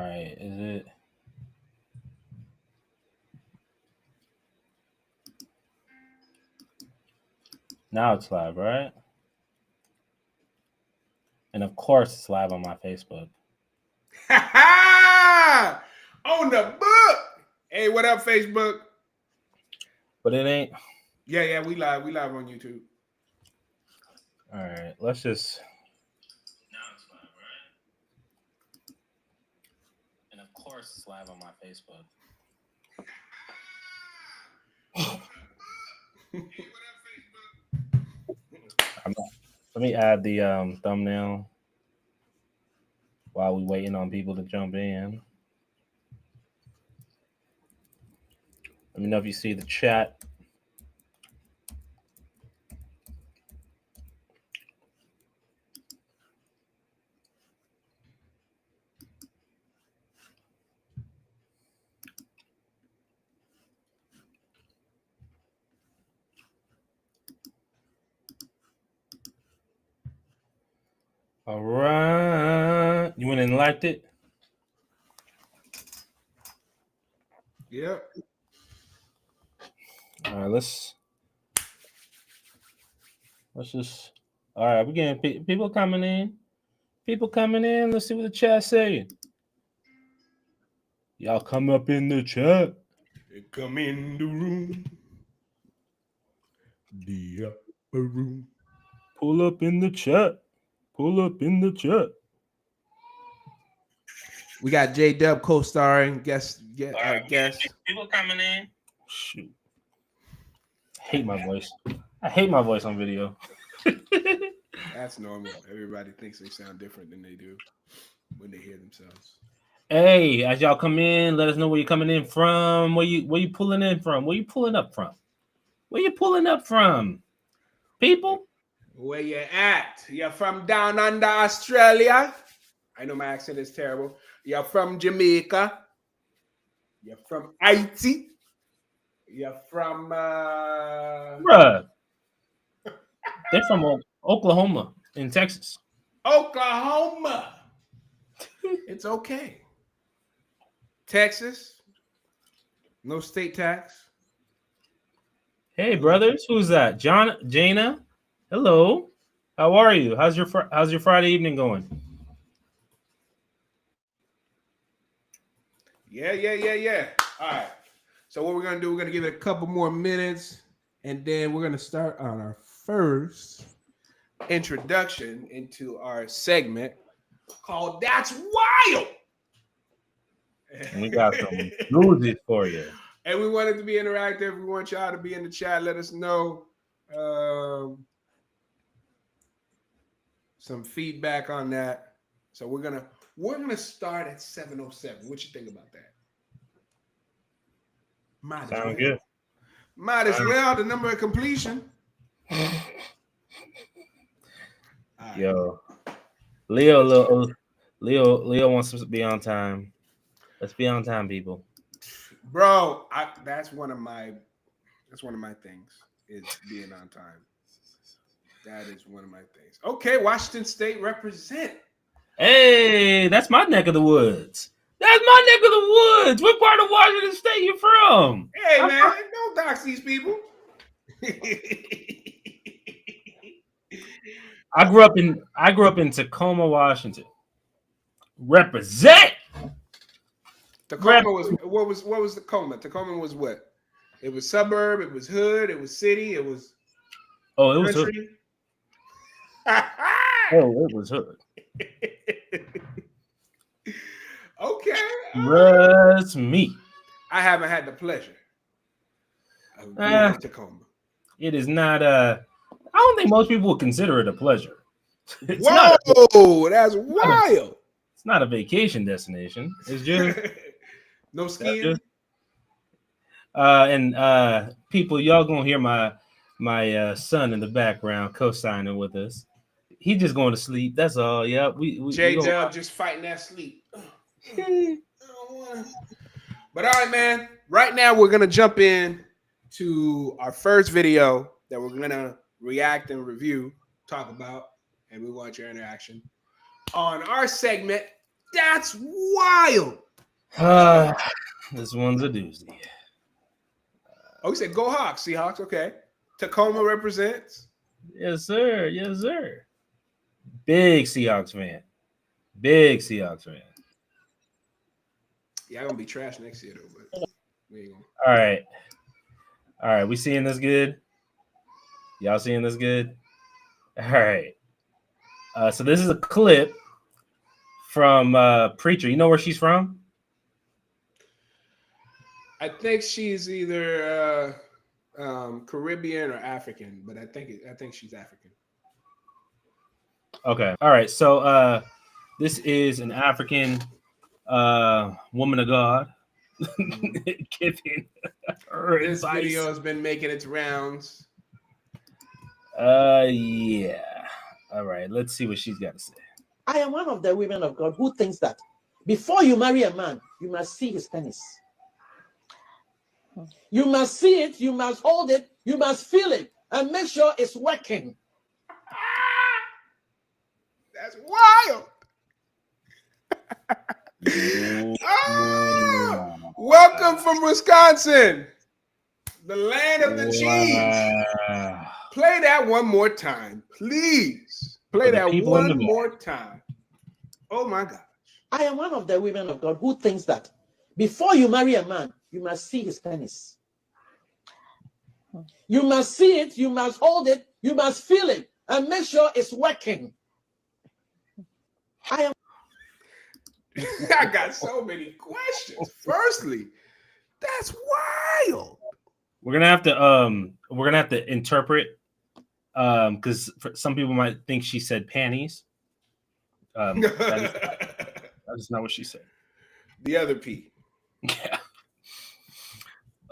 All right, is it? Now it's live, right? And of course, it's live on my Facebook. On the book. Hey, what up, Facebook? But it ain't. Yeah, we live. We live on YouTube. All right, let's just. Now it's live, right? And of course, it's live on my Facebook. Let me add the thumbnail while we waiting on people to jump in. Let me know if you see the chat. All right, you went and liked it. Yep. All right, let's just. All right, we're getting people coming in. People coming in. Let's see what the chat saying. Y'all come up in the chat. Come in the room. The upper room. Pull up in the chat. Pull up in the chat. We got J Dub co-starring guest. People coming in. Shoot. I hate my voice. I hate my voice on video. That's normal. Everybody thinks they sound different than they do when they hear themselves. Hey, as y'all come in, let us know where you're coming in from. Where you pulling in from? Where you pulling up from? Where you pulling up from? People? Where you at? You're from down under Australia? I know my accent is terrible. You're from Jamaica? You're from Haiti? You're from Bruh. They're from Oklahoma in Texas. Oklahoma. It's okay. Texas. No state tax. Hey, brothers. Who's that? Jana? Hello. How are you? How's your Friday evening going? Yeah. All right. So what we're going to do, we're going to give it a couple more minutes, and then we're going to start on our first introduction into our segment called That's Wild. And we got some news for you. And we want it to be interactive. We want y'all to be in the chat. Let us know some feedback on that. So we're gonna start at 7:07. What you think about that? Sound good. Might as well. The number of completion. Yo, Leo wants to be on time. Let's be on time, people. Bro, that's one of my things is being on time. That is one of my things. Okay, Washington State represent. Hey, that's my neck of the woods. That's my neck of the woods. What part of Washington State you from? Hey, man, don't dox these people. I grew up in Tacoma, Washington. Represent. Tacoma was what was Tacoma? Tacoma was what? It was suburb, it was hood, it was city, it was it was hood. It was hood. Okay. That's me. I haven't had the pleasure of being in Tacoma. It is not I don't think most people would consider it a pleasure. Whoa, that's wild. It's not a vacation destination. It's just no skiing. And people, y'all gonna hear my son in the background co-signing with us. He just going to sleep. That's all. Yeah, J-Dub just fighting that sleep. But all right, man. Right now we're gonna jump in to our first video that we're gonna react and review, talk about, and we want your interaction on our segment. That's wild. This one's a doozy. Oh, you said go Hawks, Seahawks. Okay. Tacoma represents. Yes, sir. Yes, sir. Big Seahawks fan. Big Seahawks fan. Yeah, I'm gonna be trash next year though, but we ain't gonna. All right. All right. We seeing this good? Y'all seeing this good? All right. So this is a clip from Preacher. You know where she's from? I think she's either Caribbean or African, but I think she's African. Okay. All right. So this is an African woman of God giving her This advice. video has been making its rounds. Yeah. All right. Let's see what she's got to say. I am one of the women of God who thinks that before you marry a man, you must see his penis. You must see it, you must hold it, you must feel it, and make sure it's working. That's wild. Ah, welcome from Wisconsin, the land of the cheese. Play that one more time, please. Play that one more time. Oh my gosh. I am one of the women of God who thinks that before you marry a man, you must see his penis. You must see it, you must hold it, you must feel it, and make sure it's working. I got so many questions. Firstly, that's wild. We're gonna have to interpret because some people might think she said panties. That is not what she said. The other P. Yeah.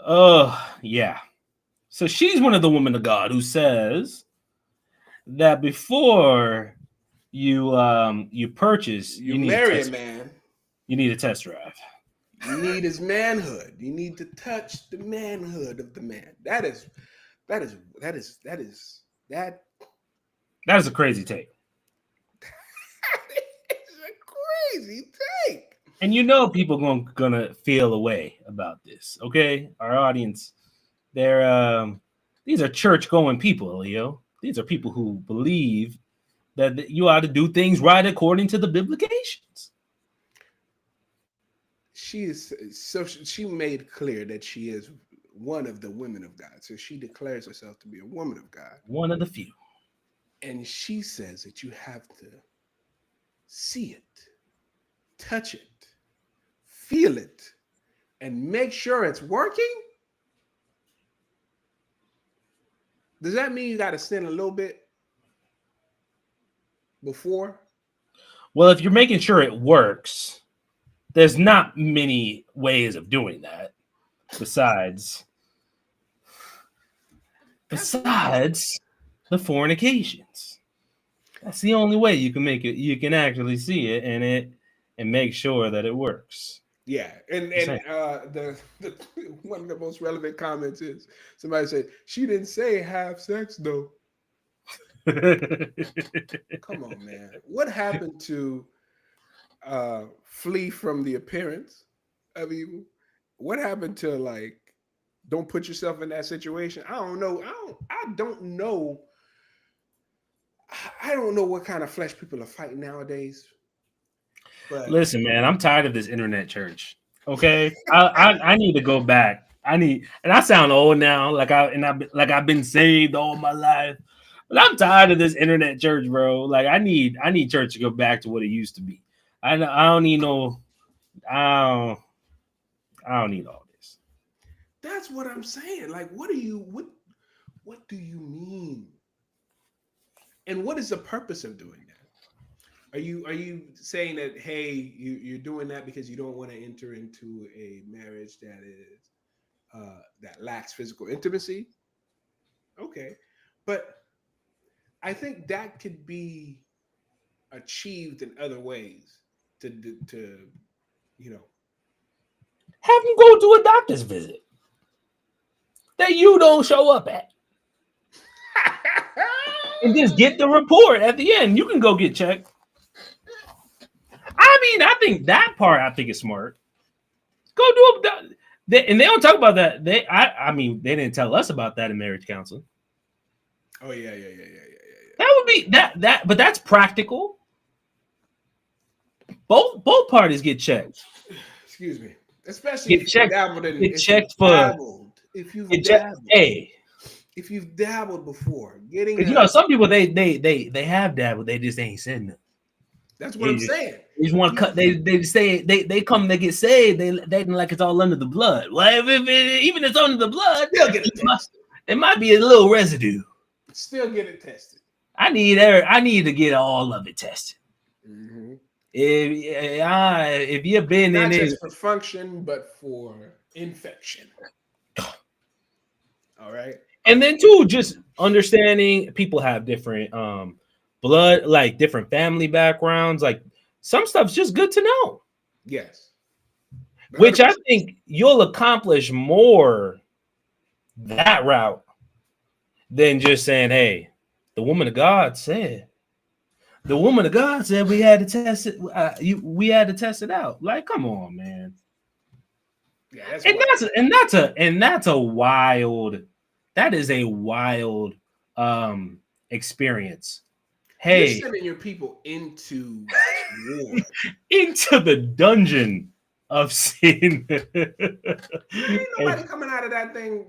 Oh, yeah. So she's one of the women of God who says that before you purchase, you marry a man, you need a test drive. You need his manhood. You need to touch the manhood of the man. That is a crazy take. It's a crazy take. And you know people gonna feel a way about this, okay? Our audience, these are church-going people, Leo. These are people who believe that you ought to do things right according to the biblications. She made clear that she is one of the women of God. So she declares herself to be a woman of God. One of the few. And she says that you have to see it, touch it, feel it, and make sure it's working. Does that mean you got to sin a little bit before? Well, if you're making sure it works, there's not many ways of doing that besides the fornications. That's the only way you can make it. You can actually see it and make sure that it works. Yeah, and the one of the most relevant comments is somebody said she didn't say have sex though. Come on, man. What happened to flee from the appearance of evil? What happened to like don't put yourself in that situation? I don't know. I don't know what kind of flesh people are fighting nowadays. But listen, man, I'm tired of this internet church. Okay, I need to go back. And I sound old now, like I've been saved all my life. But I'm tired of this internet church, bro. Like I need church to go back to what it used to be. I don't need no. I don't need all this. That's what I'm saying. Like, what do you mean? And what is the purpose of doing that? Are you saying that hey, you're doing that because you don't want to enter into a marriage that is that lacks physical intimacy? Okay, but I think that could be achieved in other ways to have him go to a doctor's visit that you don't show up at. And just get the report at the end. You can go get checked. I I think that part is smart. Go do it. And they don't talk about that. They didn't tell us about that in marriage counseling. Oh yeah. That would be that, but that's practical. Both parties get checked. Excuse me. Especially Get checked. If you've dabbled before, some people they have dabbled, they just ain't said nothing. That's what I'm saying. They just want to cut. They say they come, they get saved. They acting like it's all under the blood. Well, even if it's under the blood, they'll get it tested. It might be a little residue. Still get it tested. I need to get all of it tested. Mm-hmm. If you've been not in just it for function, but for infection. All right. And then too, just understanding people have different blood, like different family backgrounds. Like some stuff's just good to know. Yes. 100%. Which I think you'll accomplish more that route than just saying, hey, the woman of God said we had to test it. We had to test it out. Like, come on, man. Yeah, that's a wild. That is a wild experience. Hey, you're sending your people into war, into the dungeon of sin. Ain't nobody coming out of that thing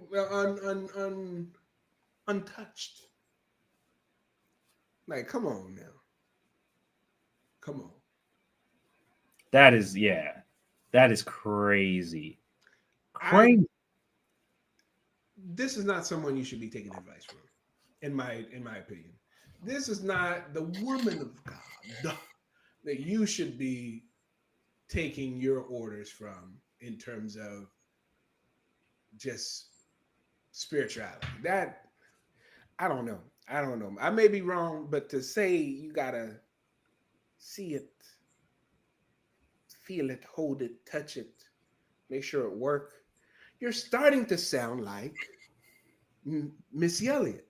untouched. Like, come on now. Come on. That is crazy. This is not someone you should be taking advice from, in my opinion. This is not the woman of God that you should be taking your orders from in terms of just spirituality. That I don't know. I may be wrong, but to say you gotta see it, feel it, hold it, touch it, make sure it works. You're starting to sound like Missy Elliott.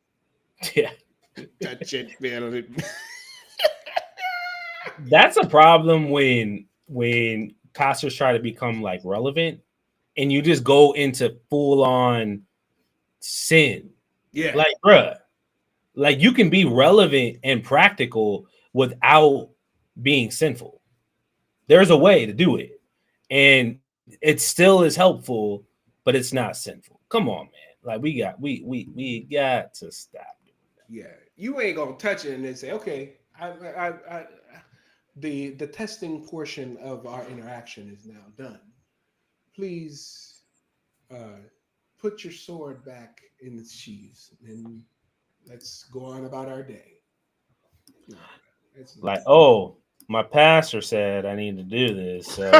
Yeah. Touch it, feel it. That's a problem when pastors try to become like relevant and you just go into full on sin. Yeah. Like, bruh, like you can be relevant and practical without being sinful. There's a way to do it. And it still is helpful, but it's not sinful. Come on, man. Like we got to stop doing that. Yeah. You ain't gonna touch it and then say, okay, the testing portion of our interaction is now done. Please put your sword back in its sheaths and let's go on about our day. Like, oh, my pastor said I need to do this. So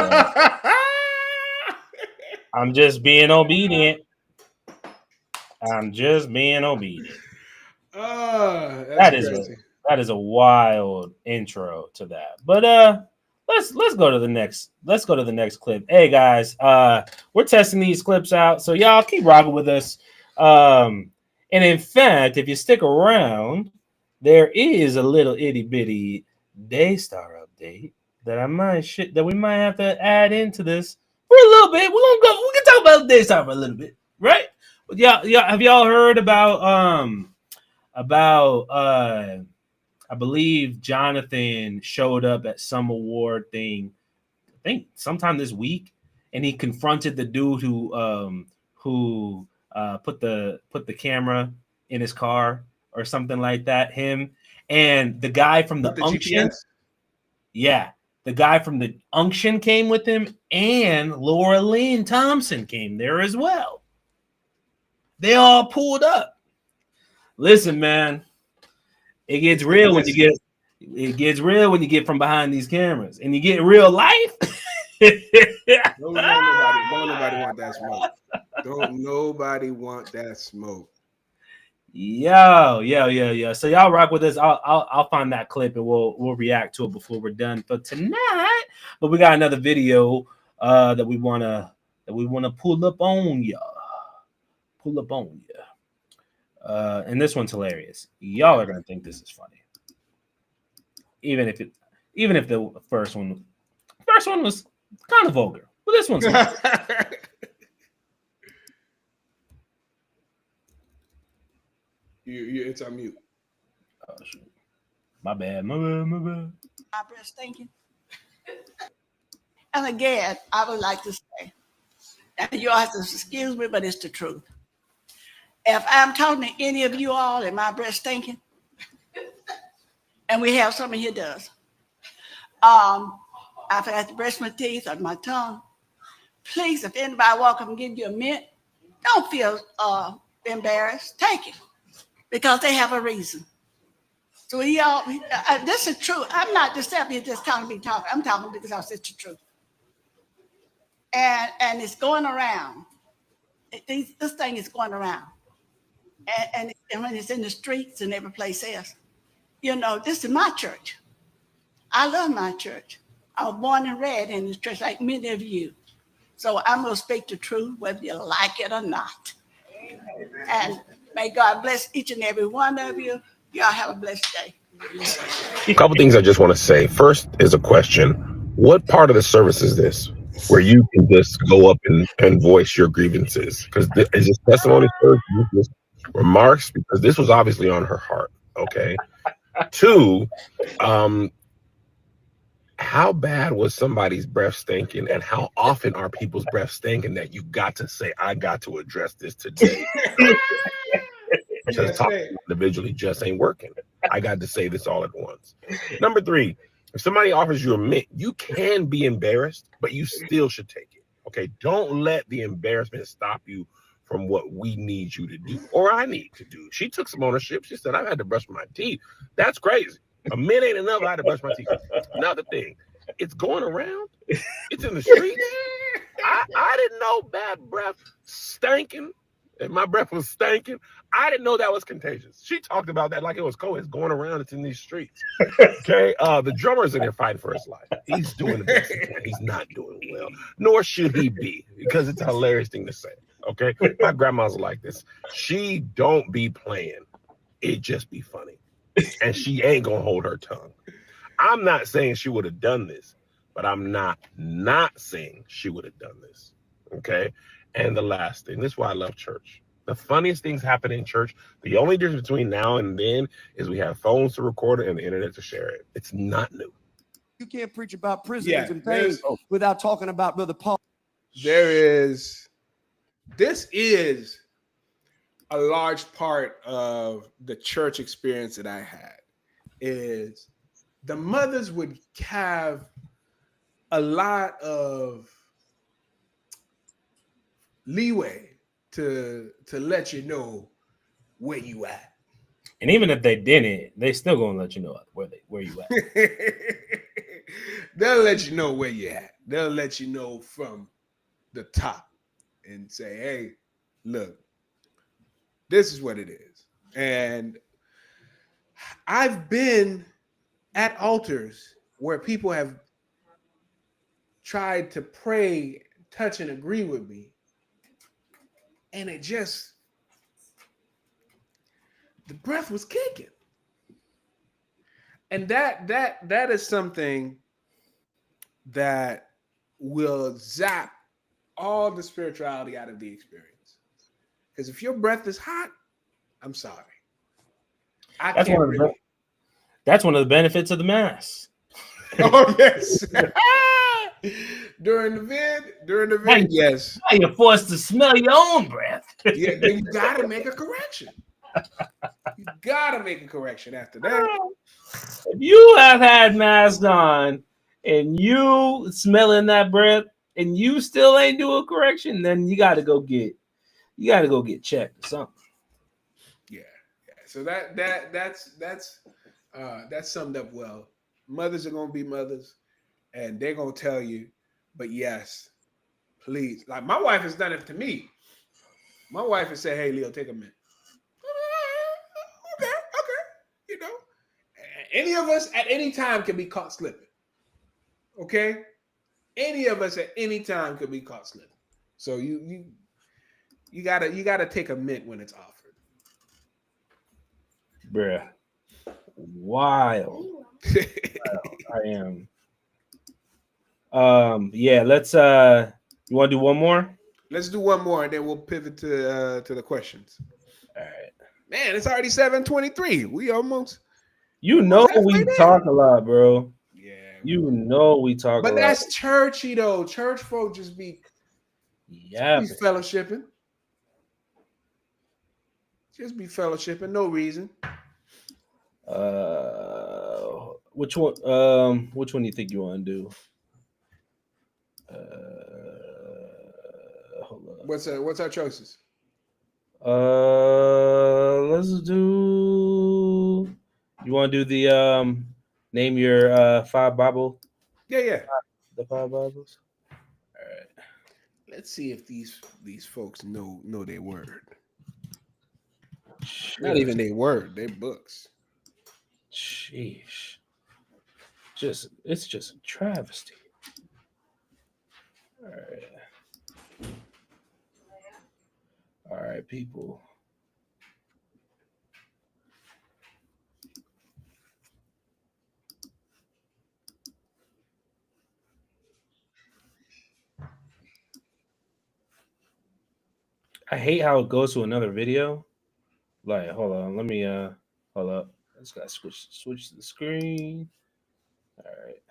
I'm just being obedient. That is a wild intro to that. But let's go to the next clip. Hey guys, we're testing these clips out, so y'all keep rocking with us. And in fact, if you stick around, there is a little itty bitty Daystar update that we might have to add into this for a little bit. We can talk about Daystar for a little bit, right? Yeah. Have y'all heard about I believe Jonathan showed up at some award thing, I think sometime this week, and he confronted the dude who put the camera in his car or something like that. Him and the guy from the Unction. GPS? Yeah, the guy from the Unction came with him, and Laura Lynn Thompson came there as well. They all pulled up. Listen, man, it gets real when you get from behind these cameras and you get real life. Don't nobody want that smoke. Don't nobody want that smoke. Yo. So y'all rock with us. I'll find that clip and we'll react to it before we're done for tonight. But we got another video that we wanna pull up on y'all. And this one's hilarious. Y'all are gonna think this is funny, even if the first one First one was kind of vulgar, but this one's not. It's on mute. Oh, shoot. My bad. My breast stinking. And again, I would like to say, and you all have to excuse me, but it's the truth. If I'm talking to any of you all and my breast stinking, and we have someone here does, I've had to brush my teeth or my tongue. Please, if anybody walk up and give you a mint, don't feel embarrassed. Take it, because they have a reason. So y'all, this is true. I'm not just up here just talking. I'm talking because it's the truth. And it's going around. This thing is going around. And when it's in the streets and every place else, you know, this is my church. I love my church. I was born and reared in this church like many of you. So I'm going to speak the truth, whether you like it or not. And may God bless each and every one of you. Y'all have a blessed day. A couple things I just want to say. First is a question. What part of the service is this where you can just go up and voice your grievances? Because is this testimony first? Just remarks? Because this was obviously on her heart. Okay. Two, how bad was somebody's breath stinking, and how often are people's breath stinking that you got to say, I got to address this today? Because talking individually just ain't working. I got to say this all at once. Number three, if somebody offers you a mint, you can be embarrassed, but you still should take it. Okay, don't let the embarrassment stop you from what we need you to do, or I need to do. She took some ownership. She said, I've had to brush my teeth. That's crazy. A mint ain't enough. I had to brush my teeth. Another thing, it's going around. It's in the streets. I didn't know bad breath stinking. If my breath was stinking, I didn't know that was contagious. She talked about that like it was cold. It's going around. It's in these streets. Okay. The drummer's in there fighting for his life. He's doing the best he can. He's not doing well, nor should he be, because it's a hilarious thing to say. Okay. My grandma's like this. She don't be playing. It just be funny. And she ain't gonna hold her tongue. I'm not saying she would have done this, but I'm not saying she would have done this. Okay. And the last thing, this is why I love church. The funniest things happen in church. The only difference between now and then is we have phones to record it and the internet to share it. It's not new. You can't preach about prisons and pain without talking about Brother Paul. This is a large part of the church experience that I had, is the mothers would have a lot of leeway to let you know where you at. And even if they didn't, they still gonna let you know where you at. They'll let you know where you at. They'll let you know from the top and say, hey, look, this is what it is. And I've been at altars where people have tried to pray, touch, and agree with me. And it just, the breath was kicking. And that is something that will zap all the spirituality out of the experience. Because if your breath is hot, I'm sorry. That's one of the benefits of the mass. Oh, yes. During the vid, yes. Now you're forced to smell your own breath. Yeah, then you gotta make a correction. You gotta make a correction after that. If you have had mask on and you smelling that breath and you still ain't doing correction, then you gotta go get checked or something. Yeah. So that's summed up well. Mothers are gonna be mothers, and they're gonna tell you, but yes, please. Like my wife has done it to me. My wife has said, hey, Leo, take a minute. Okay. You know, any of us at any time can be caught slipping. Okay? Any of us at any time could be caught slipping. So you gotta take a mint when it's offered. Bruh. Wild. I am. Yeah, let's you want to do one more? Let's do one more, and then we'll pivot to the questions. All right. Man, it's already 7:23. We almost. You know halfway we there. talk a lot, bro. Yeah. You know we talk a But lot. that's churchy though. Church folk just be fellowshipping. Just be fellowshipping, no reason. Which one? Which one do you think you want to do? Hold on. What's our choices? Let's do. You want to do the name your 5 Bible? Yeah. The 5 Bibles. All right. Let's see if these folks know their word. Shit. Not even their word, their books. Sheesh. It's just a travesty. All right, people. I hate how it goes to another video. Like, hold on, let me hold up. I just gotta switch the screen. All right.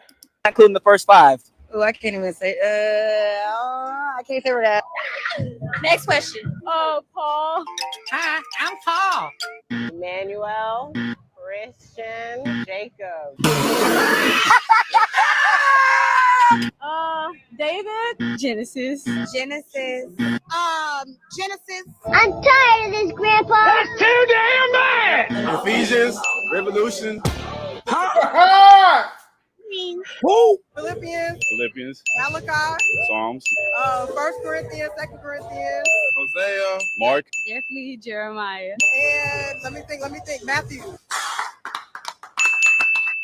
Including the first 5. Oh, I can't even say. I can't say that. Next question. Oh, Paul. Hi, I'm Paul. Emmanuel. Christian. Jacob. David. Genesis. Genesis. Genesis. I'm tired of this, Grandpa. That's too damn bad. Ephesians, Revolution. Who? Philippians. Malachi. Psalms. 1 Corinthians, 2 Corinthians. Hosea. Mark. Definitely Jeremiah. And let me think. Matthew.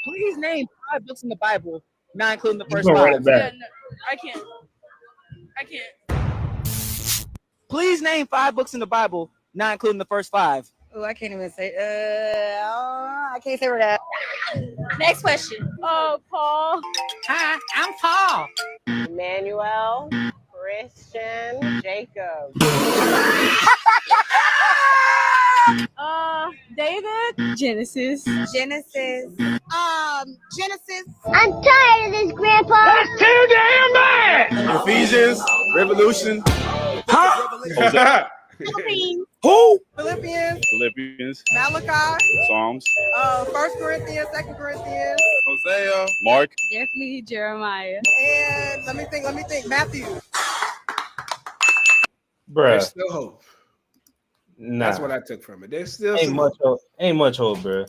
Please name 5 books in the Bible, not including the first Run 5. it back. No, I can't. Please name 5 books in the Bible, not including the first 5. Oh, I can't even say. I can't say that. Next question. Oh, Paul. Hi, I'm Paul. Emmanuel. Christian. Jacob. David. Genesis. Genesis. Genesis. I'm tired of this, Grandpa. That's too damn bad. Ephesians, Revolution. Huh? Who? Philippians. Malachi. Psalms. 1 Corinthians, 2 Corinthians. Hosea. Mark. Definitely Jeremiah. And let me think. Matthew. Bruh. There's still hope. Nah. That's what I took from it. There's still Ain't some much hope. Ain't much hope, bro.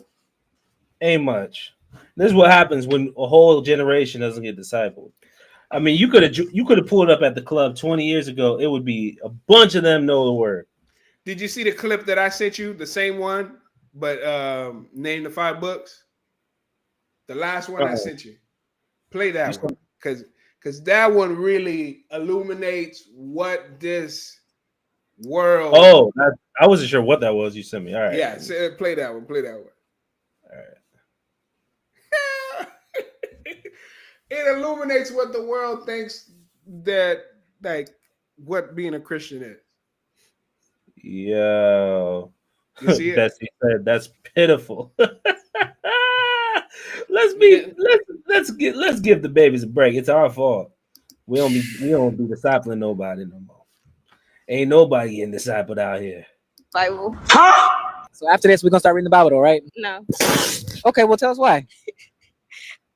Ain't much. This is what happens when a whole generation doesn't get discipled. I mean, you could have pulled up at the club 20 years ago. It would be a bunch of them know the word. Did you see the clip that I sent you? The same one, but name the 5 books. The last one I sent you. Play that one because that one really illuminates what this world. Oh, I wasn't sure what that was. You sent me. All right. Yeah, so play that one. Play that one. All right. It illuminates what the world thinks that, like, what being a Christian is. Yo, You see it? Bessie said that's pitiful. let's give the babies a break. It's our fault. We don't be discipling nobody no more. Ain't nobody getting discipled out here. Bible. So after this, we're gonna start reading the Bible, though, right? No. Okay, well, tell us why.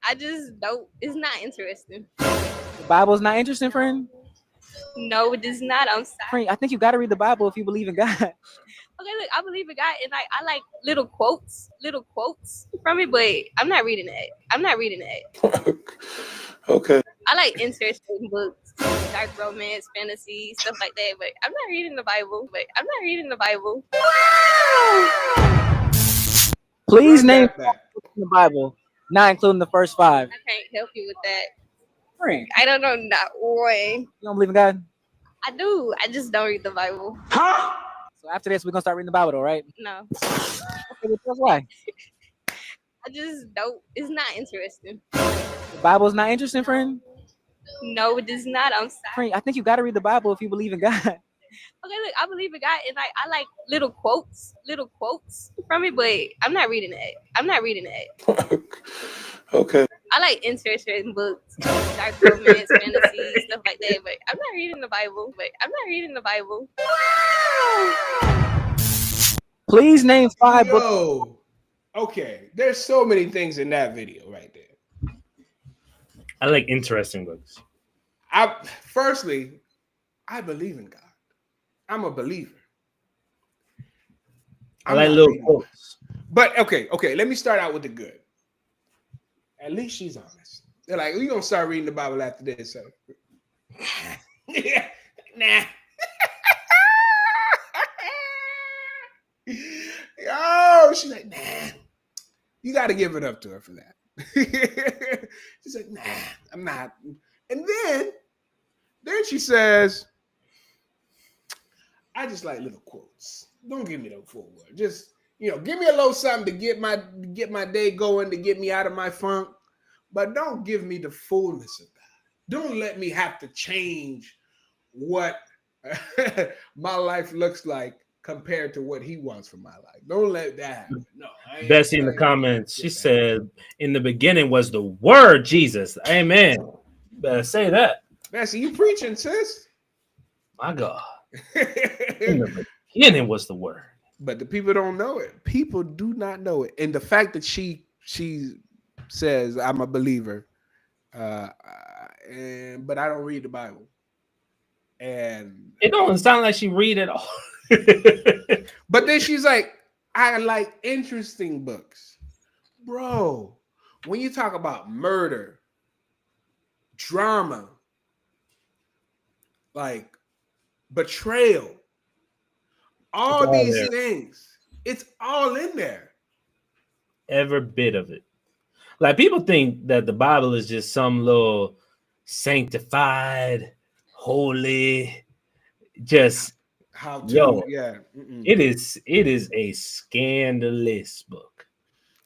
I just don't. It's not interesting. The Bible's not interesting, friend. No, it is not. I'm sorry. Friend, I think you got to read the Bible if you believe in God. Okay, look, I believe in God, and I like little quotes from it, but I'm not reading that. Okay. I like interesting books, dark romance, fantasy, stuff like that, but I'm not reading the Bible. Please name 5 books in the Bible, not including the first 5. I can't help you with that. Friend, I don't know not one. you don't believe in God? I do. I just don't read the Bible. So after this, we're gonna start reading the Bible, though, right? No. Okay, well, tell us why. I just don't. It's not interesting. The Bible's not interesting, friend. No, it does not. I'm sorry. I think you got to read the Bible if you believe in God. Okay, look, I believe in God, and like I like little quotes from it, but I'm not reading it. Okay. I like interesting books, dark romance, fantasy, stuff like that, but I'm not reading the Bible. Please name 5 books. Yo, okay. There's so many things in that video right there. I like interesting books. Firstly, I believe in God. I'm a believer. I like little quotes. But okay. Let me start out with the good. At least she's honest. They're like, we're gonna start reading the Bible after this. So. Yeah, nah. Yo, she's like, nah. You got to give it up to her for that. She's like, nah, I'm not. And then she says, I just like little quotes. Don't give me the full word. Just, give me a little something to get my day going, to get me out of my funk. But don't give me the fullness of that. Don't let me have to change what my life looks like compared to what he wants for my life. Don't let that happen. No. Bessie in the comments, she said, in the beginning was the word Jesus. Amen. Better say that. Bessie, you preaching, sis? My God. In the beginning was the word. But the people don't know it. People do not know it. And the fact that she says, I'm a believer, but I don't read the Bible. And it don't sound like she read it all. But then she's like, I like interesting books. Bro, when you talk about murder, drama, like betrayal, all these things, it's all in there. Every bit of it. Like, people think that the Bible is just some little sanctified, holy, just how to, yeah. It is a scandalous book.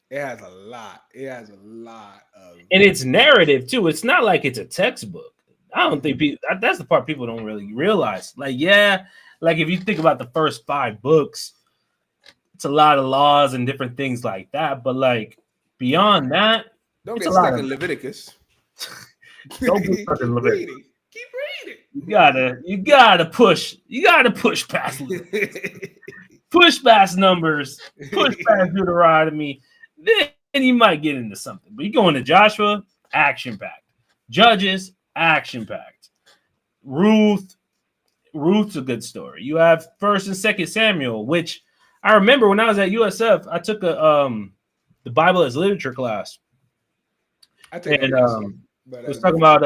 It has a lot of, and it's narrative too. It's not like it's a textbook. I don't think people, that's the part people don't really realize. Like, yeah, like if you think about the first 5 books, it's a lot of laws and different things like that. But like beyond that, don't get stuck in Leviticus. Don't be stuck in Leviticus. Keep reading. You gotta push past push past Numbers, push past Deuteronomy. Then you might get into something. But you go into Joshua, action packed. Judges, action packed. Ruth's a good story. You have 1st and 2nd Samuel, which I remember when I was at USF, I took the Bible as literature class. It was talking about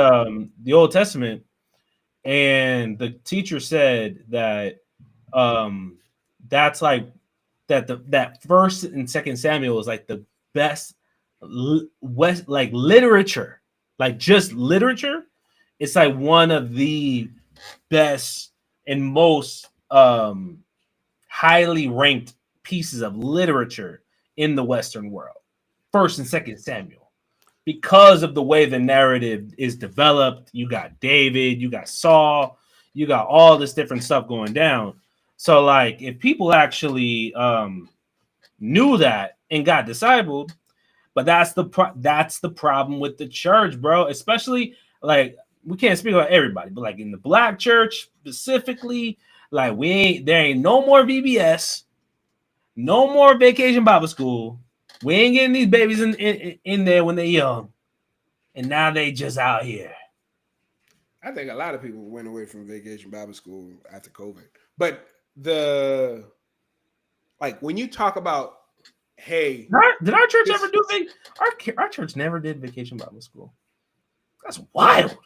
the Old Testament, and the teacher said that that's like that 1st and 2nd Samuel is like the best like literature, like just literature. It's like one of the best and most highly ranked pieces of literature in the Western world. 1st and 2nd Samuel, because of the way the narrative is developed. You got David, you got Saul, you got all this different stuff going down. So like if people actually knew that and got discipled, but that's the problem with the church, bro. Especially like, we can't speak about everybody, but like in the Black church specifically, like there ain't no more VBS, no more Vacation Bible School. We ain't getting these babies in there when they're young, and now they just out here. I think a lot of people went away from Vacation Bible School after COVID. But when you talk about, hey, did our church ever do our church never did Vacation Bible School? That's wild.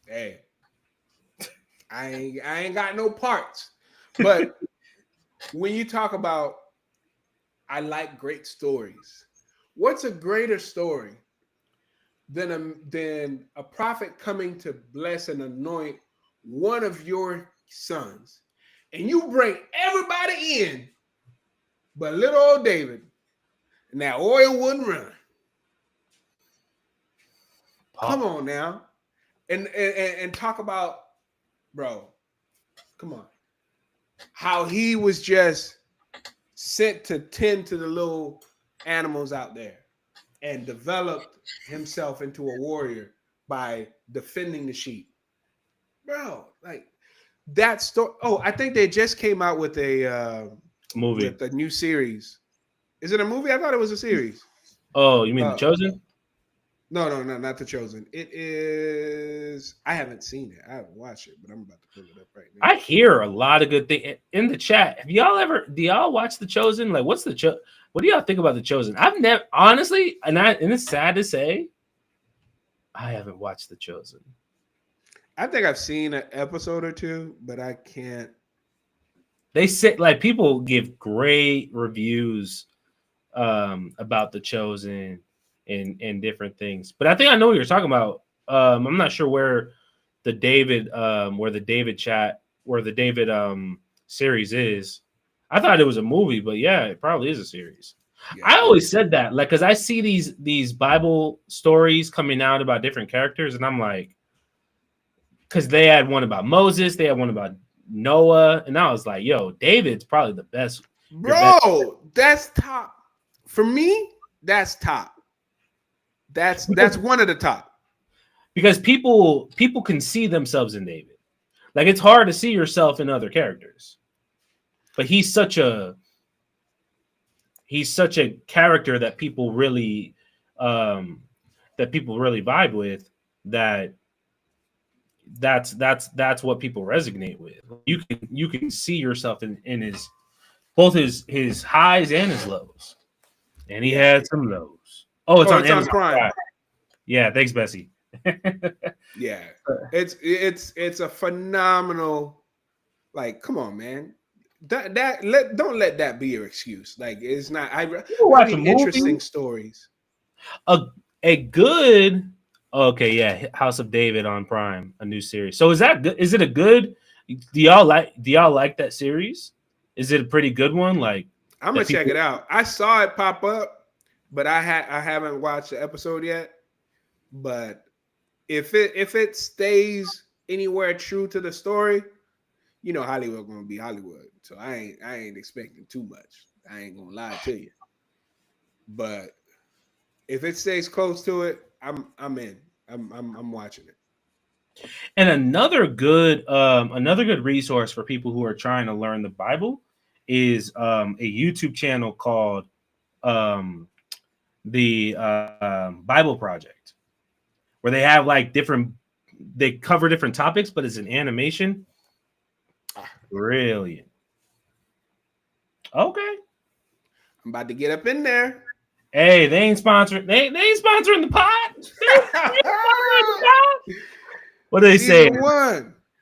Hey, I ain't got no parts. But when you talk about, I like great stories. What's a greater story than a prophet coming to bless and anoint one of your sons, and you bring everybody in, but little old David, and that oil wouldn't run. Come on now. and talk about, bro, come on, how he was just sent to tend to the little animals out there and developed himself into a warrior by defending the sheep, bro. Like that story. Oh, I think they just came out with a movie, with a new series. Is it a movie? I thought it was a series. Oh, you mean The Chosen? No, not The Chosen. It is. I haven't seen it. I haven't watched it, but I'm about to pull it up right now. I hear a lot of good things in the chat. Do y'all watch The Chosen? Like, what do y'all think about The Chosen? I've never, honestly, and it's sad to say, I haven't watched The Chosen. I think I've seen an episode or two, but I can't. They say, like, people give great reviews about The Chosen and different things, but I think I know what you're talking about. I'm not sure where the David series is. I thought it was a movie, but yeah, it probably is a series. Yeah. I always said that, like, because I see these Bible stories coming out about different characters, and I'm like, because they had one about Moses, they had one about Noah, and I was like, yo, David's probably the best. Bro, that's top. For me, that's top. That's one of the top. Because people can see themselves in David. Like, it's hard to see yourself in other characters. But he's such a character that people really vibe with, that's what people resonate with. You can see yourself in his both his highs and his lows. And he had some lows. Oh, it's on Amazon Prime. Yeah, thanks, Bessie. Yeah, it's a phenomenal. Like, come on, man. Don't let that be your excuse. Like, it's not. Interesting stories. A good. Okay, yeah, House of David on Prime, a new series. So is that good? Is it a good? Do y'all like that series? Is it a pretty good one? Like, I'm gonna check it out. I saw it pop up, but I haven't watched the episode yet. But if it stays anywhere true to the story, you know Hollywood gonna be Hollywood. So I ain't expecting too much. I ain't gonna lie to you. But if it stays close to it, I'm in. I'm watching it. And another good resource for people who are trying to learn the Bible is a YouTube channel called the Bible Project, where they have like they cover different topics, but it's an animation. Brilliant. Okay. I'm about to get up in there. Hey, they ain't sponsoring. They ain't sponsoring the pod. What do they say?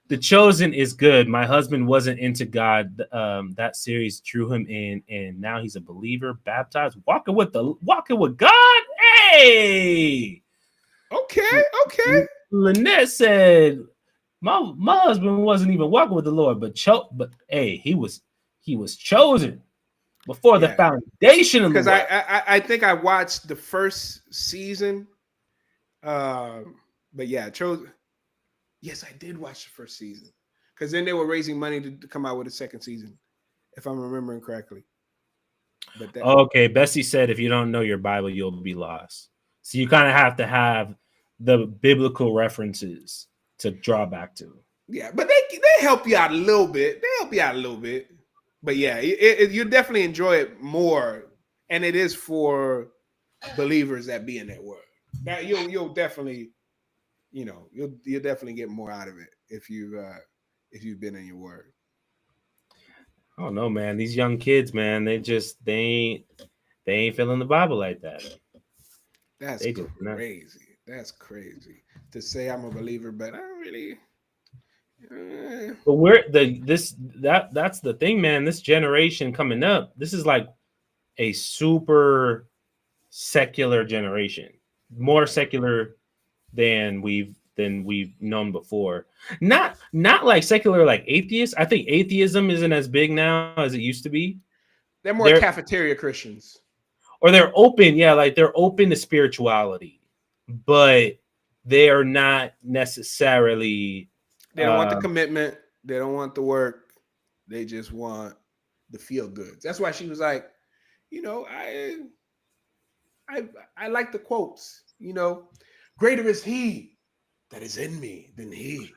The Chosen is good. My husband wasn't into God. That series drew him in, and now he's a believer, baptized, walking with God. Hey. Okay. Lynette said, my husband wasn't even walking with the Lord, but hey, he was chosen before the foundation of the world. Because I think I watched the first season, but yeah, chosen. Yes, I did watch the first season, because then they were raising money to come out with a second season, if I'm remembering correctly. But okay, Bessie said, if you don't know your Bible, you'll be lost. So you kind of have to have the biblical references to draw back to. Yeah, but they help you out a little bit. But yeah, you definitely enjoy it more, and it is for believers that be in that word. That you'll definitely, you'll definitely get more out of it if you've been in your word. I don't know, man. These young kids, man, they ain't feeling the Bible like that. That's crazy. That's crazy to say I'm a believer, but I don't really. But that's the thing, man. This generation coming up, this is like a super secular generation, more secular than we've known before. Not like secular like atheists. I think atheism isn't as big now as it used to be. They're more cafeteria Christians. Or they're open, like they're open to spirituality, but they are not necessarily. They don't want the commitment. They don't want the work. They just want the feel goods. That's why she was like, you know, I like the quotes. You know, greater is He that is in me than he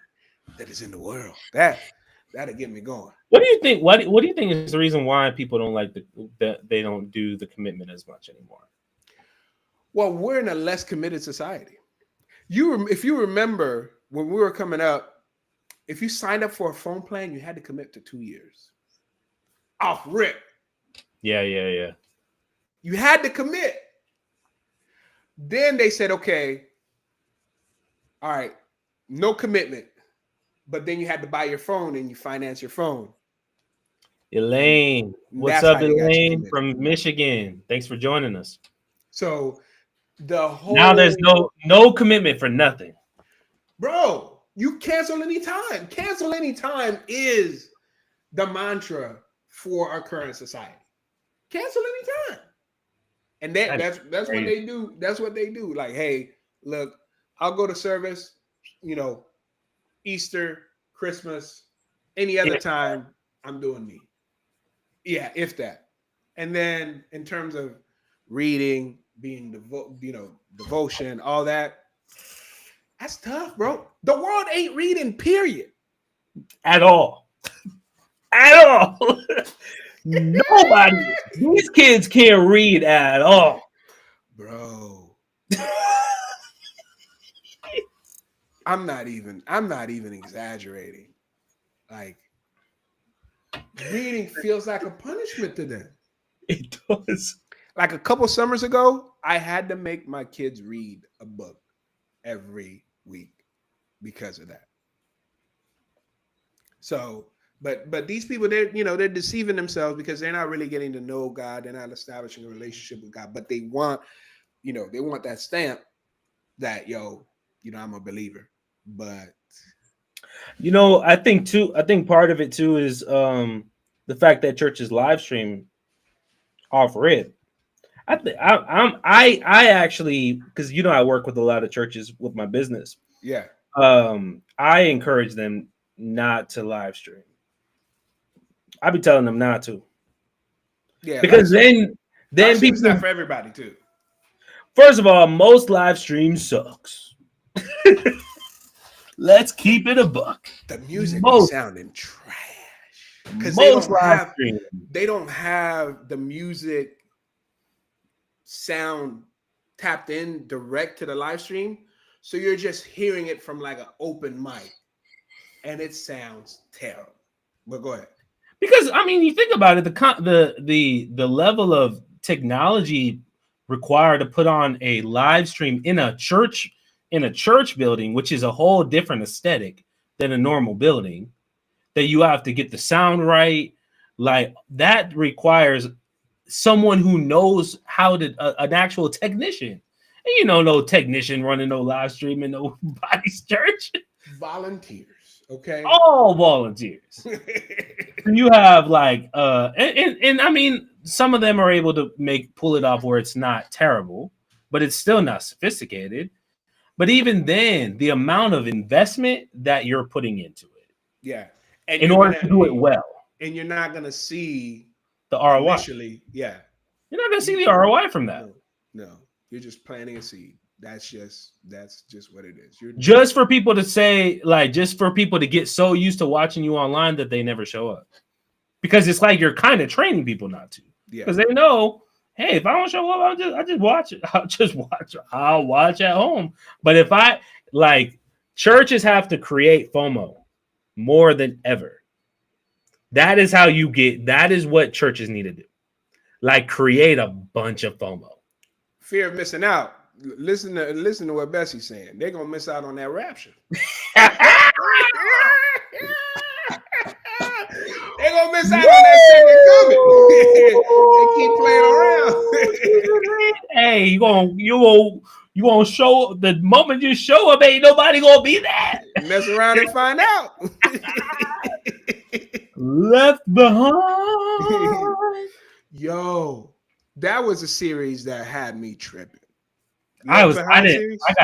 that is in the world. That'll get me going. What do you think? What do you think is the reason why people don't like they don't do the commitment as much anymore? Well, we're in a less committed society. If you remember when we were coming up, if you signed up for a phone plan, you had to commit to 2 years. Off rip. Yeah. You had to commit. Then they said, okay, all right, no commitment. But then you had to buy your phone and you finance your phone. Elaine, what's up, Elaine from Michigan? Thanks for joining us. So the whole now there's no commitment for nothing, bro. You cancel anytime. Cancel anytime is the mantra for our current society. Cancel anytime, and that's what they do. That's what they do. Like, hey, look, I'll go to service. You know, Easter, Christmas, any other time, I'm doing me. Yeah, if that. And then in terms of reading, being devotion, all that, that's tough, bro. The world ain't reading, period. At all. At all. Nobody. These kids can't read at all. Bro. I'm not even exaggerating. Like, reading feels like a punishment to them. It does. Like a couple summers ago, I had to make my kids read a book every week because of that. So, but these people, they're deceiving themselves because they're not really getting to know God. They're not establishing a relationship with God, but they want that stamp that, I'm a believer. But I think part of it too is the fact that churches live stream off rip. I actually, because I work with a lot of churches with my business. Yeah. I encourage them not to live stream. I be telling them not to. Yeah. Because then people, not for everybody too. First of all, most live streams sucks. Let's keep it a buck. The music is sounding trash because they don't have the music sound tapped in direct to the live stream, so you're just hearing it from like an open mic, and it sounds terrible. But go ahead. Because you think about it, the level of technology required to put on a live stream in a church building, which is a whole different aesthetic than a normal building, that you have to get the sound right. Like, that requires someone who knows how to, an actual technician. And no technician running no live stream in nobody's church. Volunteers, okay? All volunteers. You have some of them are able to pull it off where it's not terrible, but it's still not sophisticated. But even then, the amount of investment that you're putting into it, and in order to do it well, and you're not going to see the ROI. Initially, you're not going to see the ROI from that. No, you're just planting a seed. That's just what it is. Just for people to say, just for people to get so used to watching you online that they never show up, because it's like you're kind of training people not to, because they know. Hey, if I don't show up, I'll watch at home. But if churches have to create FOMO more than ever. That is what churches need to do. Create a bunch of FOMO. Fear of missing out. Listen to what Bessie's saying. They're gonna miss out on that rapture. They're gonna miss out on that second coming. They keep playing around. Hey, you gonna show up the moment you show up, ain't nobody gonna be there. Mess around and find out. Left behind. Yo, that was a series that had me tripping. I behind series? I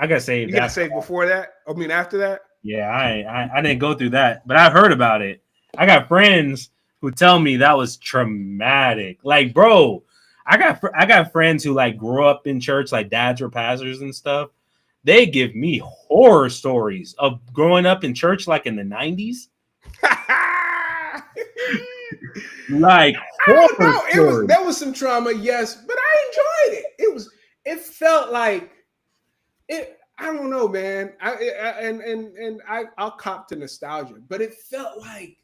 got saved. You got saved before that? I mean, after that? Yeah, I didn't go through that, but I've heard about it. I got friends who tell me that was traumatic. Like, bro, I got friends who like grew up in church, like dads were pastors and stuff. They give me horror stories of growing up in church, like in the 90s. Like, there was some trauma, yes, but I enjoyed it. It felt like it. I don't know, man. I'll cop to nostalgia, but it felt like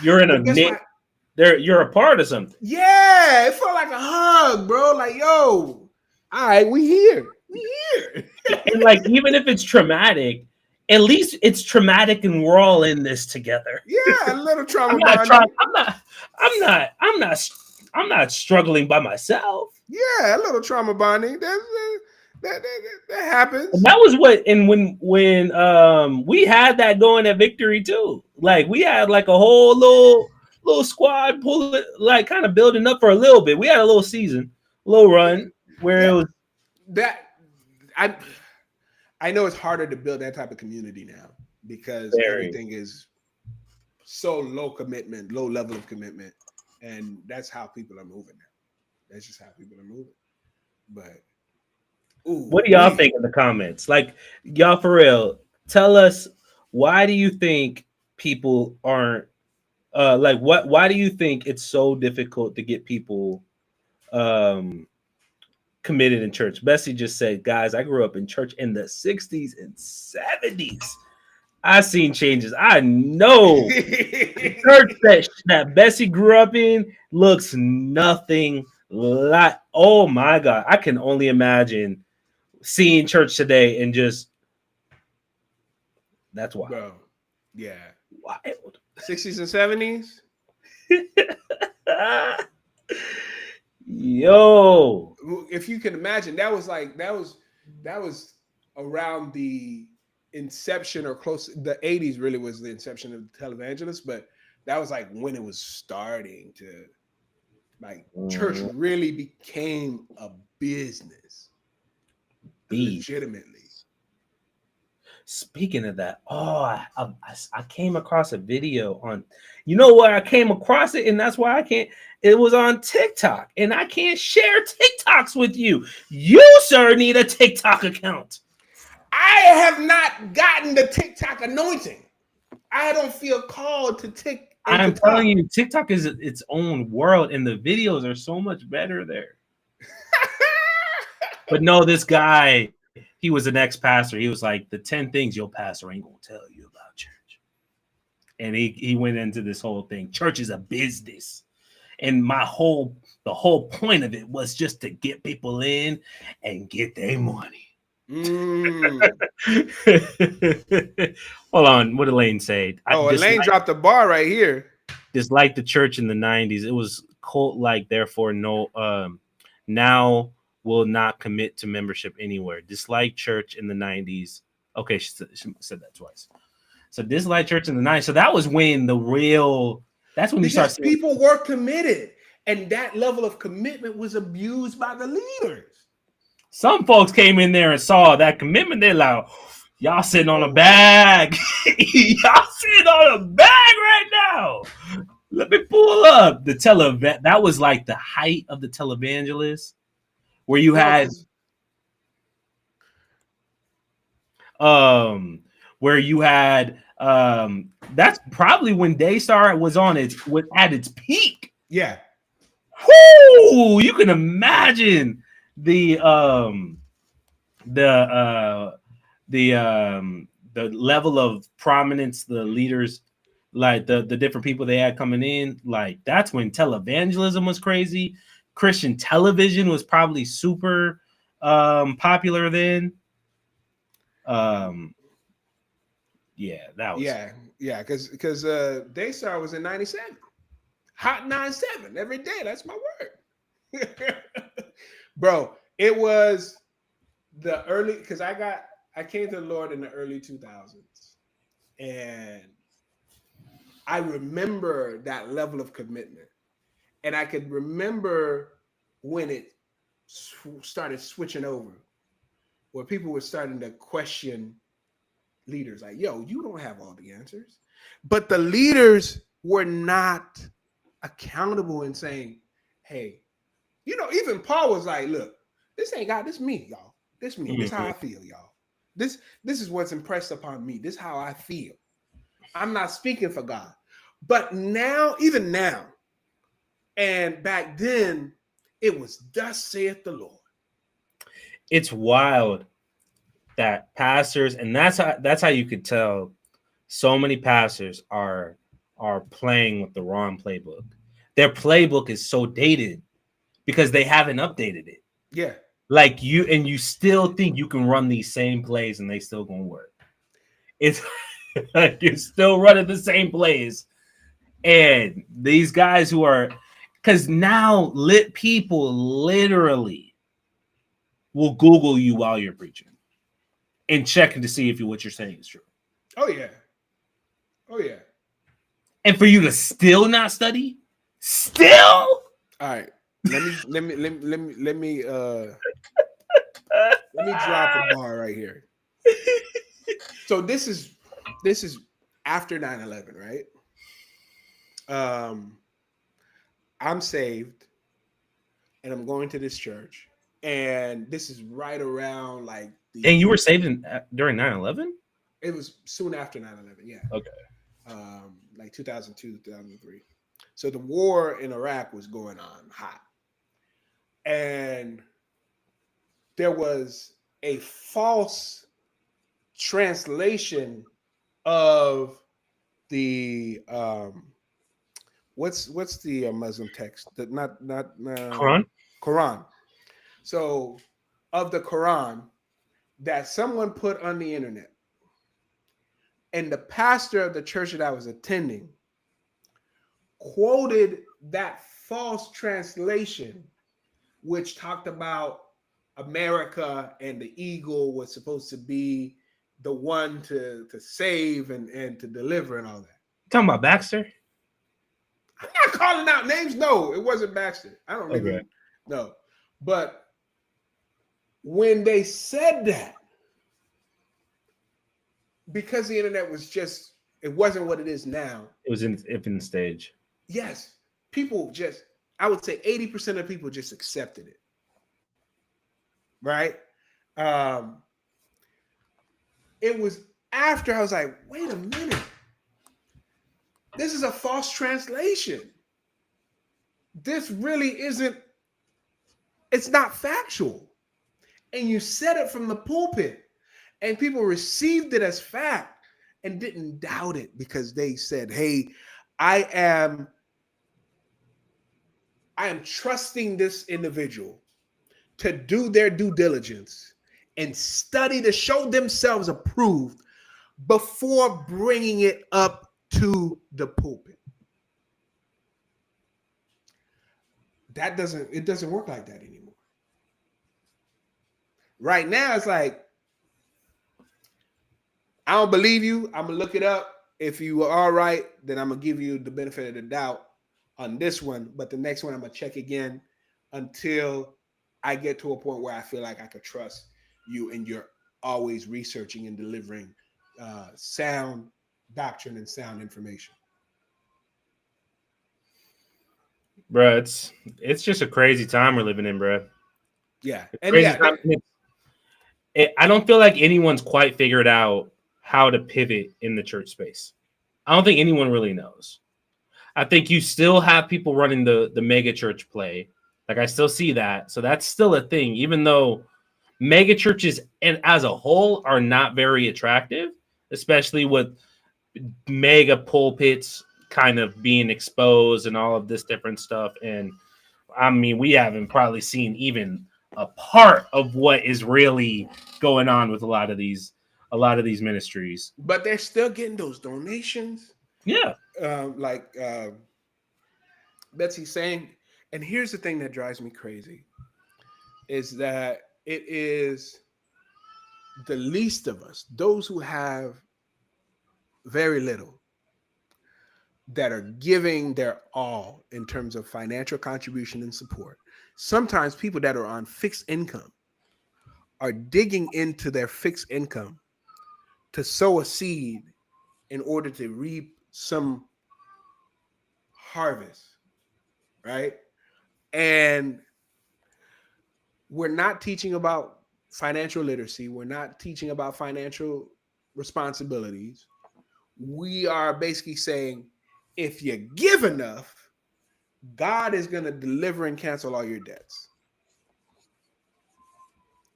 you're in a mix. You're a part of something. Yeah, it felt like a hug, bro. Like, yo, all right, we here. And like, even if it's traumatic, at least it's traumatic, and we're all in this together. Yeah, a little trauma. I'm not struggling by myself. Yeah, a little trauma bonding. That happens. And that was when we had that going at Victory too. Like, we had like a whole little squad pulling, like kind of building up for a little bit. We had a little season, little run where it was that. I know it's harder to build that type of community now because everything is so low commitment, low level of commitment, and that's how people are moving now. That's just how people are moving. But what do y'all think in the comments? Like, y'all, for real, tell us, why do you think people aren't why do you think it's so difficult to get people committed in church? Bessie just said, guys, I grew up in church in the 60s and 70s. I seen changes. I know the church that Bessie grew up in looks nothing like, oh my God. I can only imagine seeing church today and just, that's wild. Bro, yeah. Wild. 60s and 70s? Yo. If you can imagine, that was around the inception or close. The 80s really was the inception of the televangelist, but that was like when it was starting to, like, church really became a business. Legitimately. Speaking of that, I came across a video on, you know what? I came across it, and that's why I can't. It was on TikTok, and I can't share TikToks with you. You, sir, need a TikTok account. I have not gotten the TikTok anointing. I don't feel called to TikTok. I'm telling you, TikTok is its own world, and the videos are so much better there. But no, this guy, he was an ex-pastor. He was like, the 10 things your pastor ain't gonna tell you about church. And he went into this whole thing. Church is a business. And the whole point of it was just to get people in and get their money. Hold on, what did Elaine say? Elaine dropped the bar right here. Disliked the church in the 90s. It was cult-like, therefore now will not commit to membership anywhere. Dislike church in the 90s. Okay, she said that twice. So dislike church in the 90s. So that was when that's when you start seeing people were committed, and that level of commitment was abused by the leaders. Some folks came in there and saw that commitment. They're like, y'all sitting on a bag. Y'all sitting on a bag right now. Let me pull up the that was like the height of the televangelist, where you had that's probably when Daystar was at its peak. Yeah. Whoo! You can imagine the level of prominence, the leaders, like the different people they had coming in. Like, that's when televangelism was crazy. Christian television was probably super popular then. Because Daystar was in 97. Hot 97 every day. That's my word. Bro, it was the early, because I came to the Lord in the early 2000s. And I remember that level of commitment. And I could remember when it started switching over, where people were starting to question leaders like, yo, you don't have all the answers. But the leaders were not accountable in saying, hey, even Paul was like, look, this ain't God, this me, y'all. This me. This how I feel, y'all. This is what's impressed upon me. This is how I feel. I'm not speaking for God. But now, even now, and back then, it was thus saith the Lord. It's wild that pastors, and that's how you could tell so many pastors are playing with the wrong playbook. Their playbook is so dated because they haven't updated it. Yeah. Like you still think you can run these same plays and they still gonna work. It's like you're still running the same plays. And these guys who are, because now people literally will Google you while you're preaching and checking to see if what you're saying is true. Oh yeah. And for you to still not study, all right. Let me drop a bar right here. So this is after 9/11, right? I'm saved and I'm going to this church, and this is right around like and you were saved during 9/11? It was soon after 9/11, yeah. Okay. Like 2002, 2003. So the war in Iraq was going on hot. And there was a false translation of the what's the Muslim text? That not Quran. So of the Quran that someone put on the internet. And the pastor of the church that I was attending quoted that false translation, which talked about America and the eagle was supposed to be the one to save and to deliver and all that. Talking about Baxter? I'm not calling out names. No, it wasn't Baxter. I don't even know. But when they said that, because the internet was it wasn't what it is now. It was in infant stage. Yes. People I would say 80% of people just accepted it. Right? It was after I was like, wait a minute. This is a false translation. This really isn't, it's not factual. And you said it from the pulpit. And people received it as fact and didn't doubt it because they said, hey, I am trusting this individual to do their due diligence and study to show themselves approved before bringing it up to the pulpit. It doesn't work like that anymore. Right now, it's like, I don't believe you. I'm going to look it up. If you are all right, then I'm going to give you the benefit of the doubt on this one. But the next one, I'm going to check again until I get to a point where I feel like I could trust you and you're always researching and delivering sound doctrine and sound information. Bruh, it's just a crazy time we're living in, bruh. Yeah. And I don't feel like anyone's quite figured out how to pivot in the church space. I don't think anyone really knows. I think you still have people running the mega church play. Like I still see that. So that's still a thing, even though mega churches and as a whole are not very attractive, especially with mega pulpits kind of being exposed and all of this different stuff. And I mean, we haven't probably seen even a part of what is really going on with a lot of these ministries. But they're still getting those donations. Yeah. Like Betsy's saying, and here's the thing that drives me crazy, is that it is the least of us, those who have very little, that are giving their all in terms of financial contribution and support. Sometimes people that are on fixed income are digging into their fixed income to sow a seed in order to reap some harvest, right? And we're not teaching about financial literacy. We're not teaching about financial responsibilities. We are basically saying, if you give enough, God is going to deliver and cancel all your debts.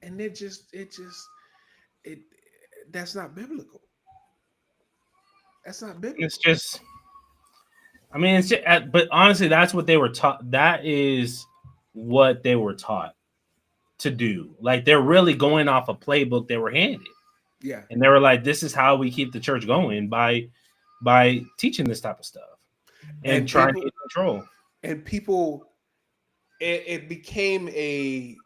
And that's not biblical. That's not biblical. It's just, I mean, it's just, but honestly, that's what they were taught. That is what they were taught to do. Like, they're really going off a playbook they were handed. Yeah. And they were like, this is how we keep the church going, by teaching this type of stuff and trying to get control. And people, it became a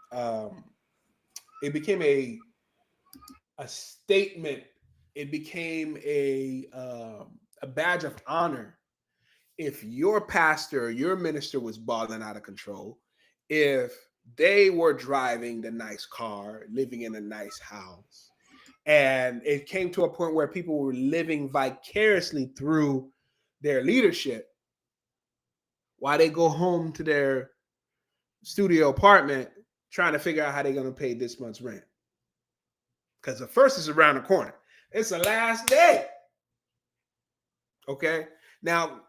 statement. It became a badge of honor if your pastor or your minister was balling out of control, if they were driving the nice car, living in a nice house, and it came to a point where people were living vicariously through their leadership while they go home to their studio apartment trying to figure out how they're going to pay this month's rent. Because the first is around the corner. It's the last day. Okay? Now,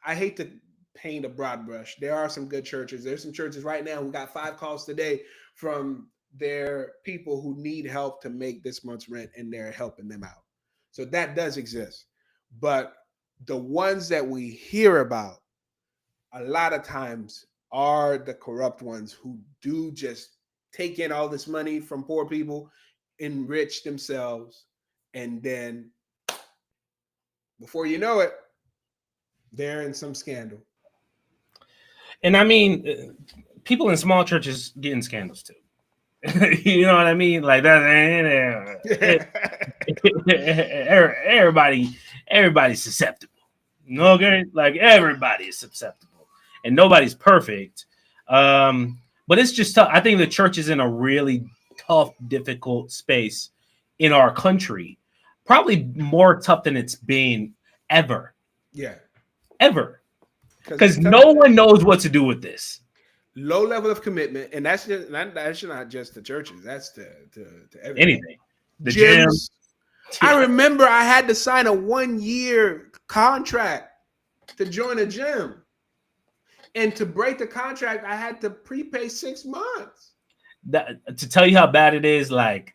I hate to paint a broad brush. There are some good churches. There's some churches right now who got 5 calls today from their people who need help to make this month's rent, and they're helping them out. So that does exist. But the ones that we hear about a lot of times are the corrupt ones who do just take in all this money from poor people, enrich themselves, and then before you know it, they're in some scandal. And I mean, people in small churches get in scandals too. You know what I mean? Like that. Everybody's susceptible. Okay, like everybody is susceptible, and nobody's perfect. But it's just tough. I think the church is in a really tough, difficult space in our country. Probably more tough than it's been ever. Yeah, ever. Because no one knows what to do with this. Low level of commitment, and that's not just the churches. That's to everything. Anything. The gyms. I remember I had to sign a 1-year contract to join a gym, and to break the contract, I had to prepay 6 months. To tell you how bad it is, like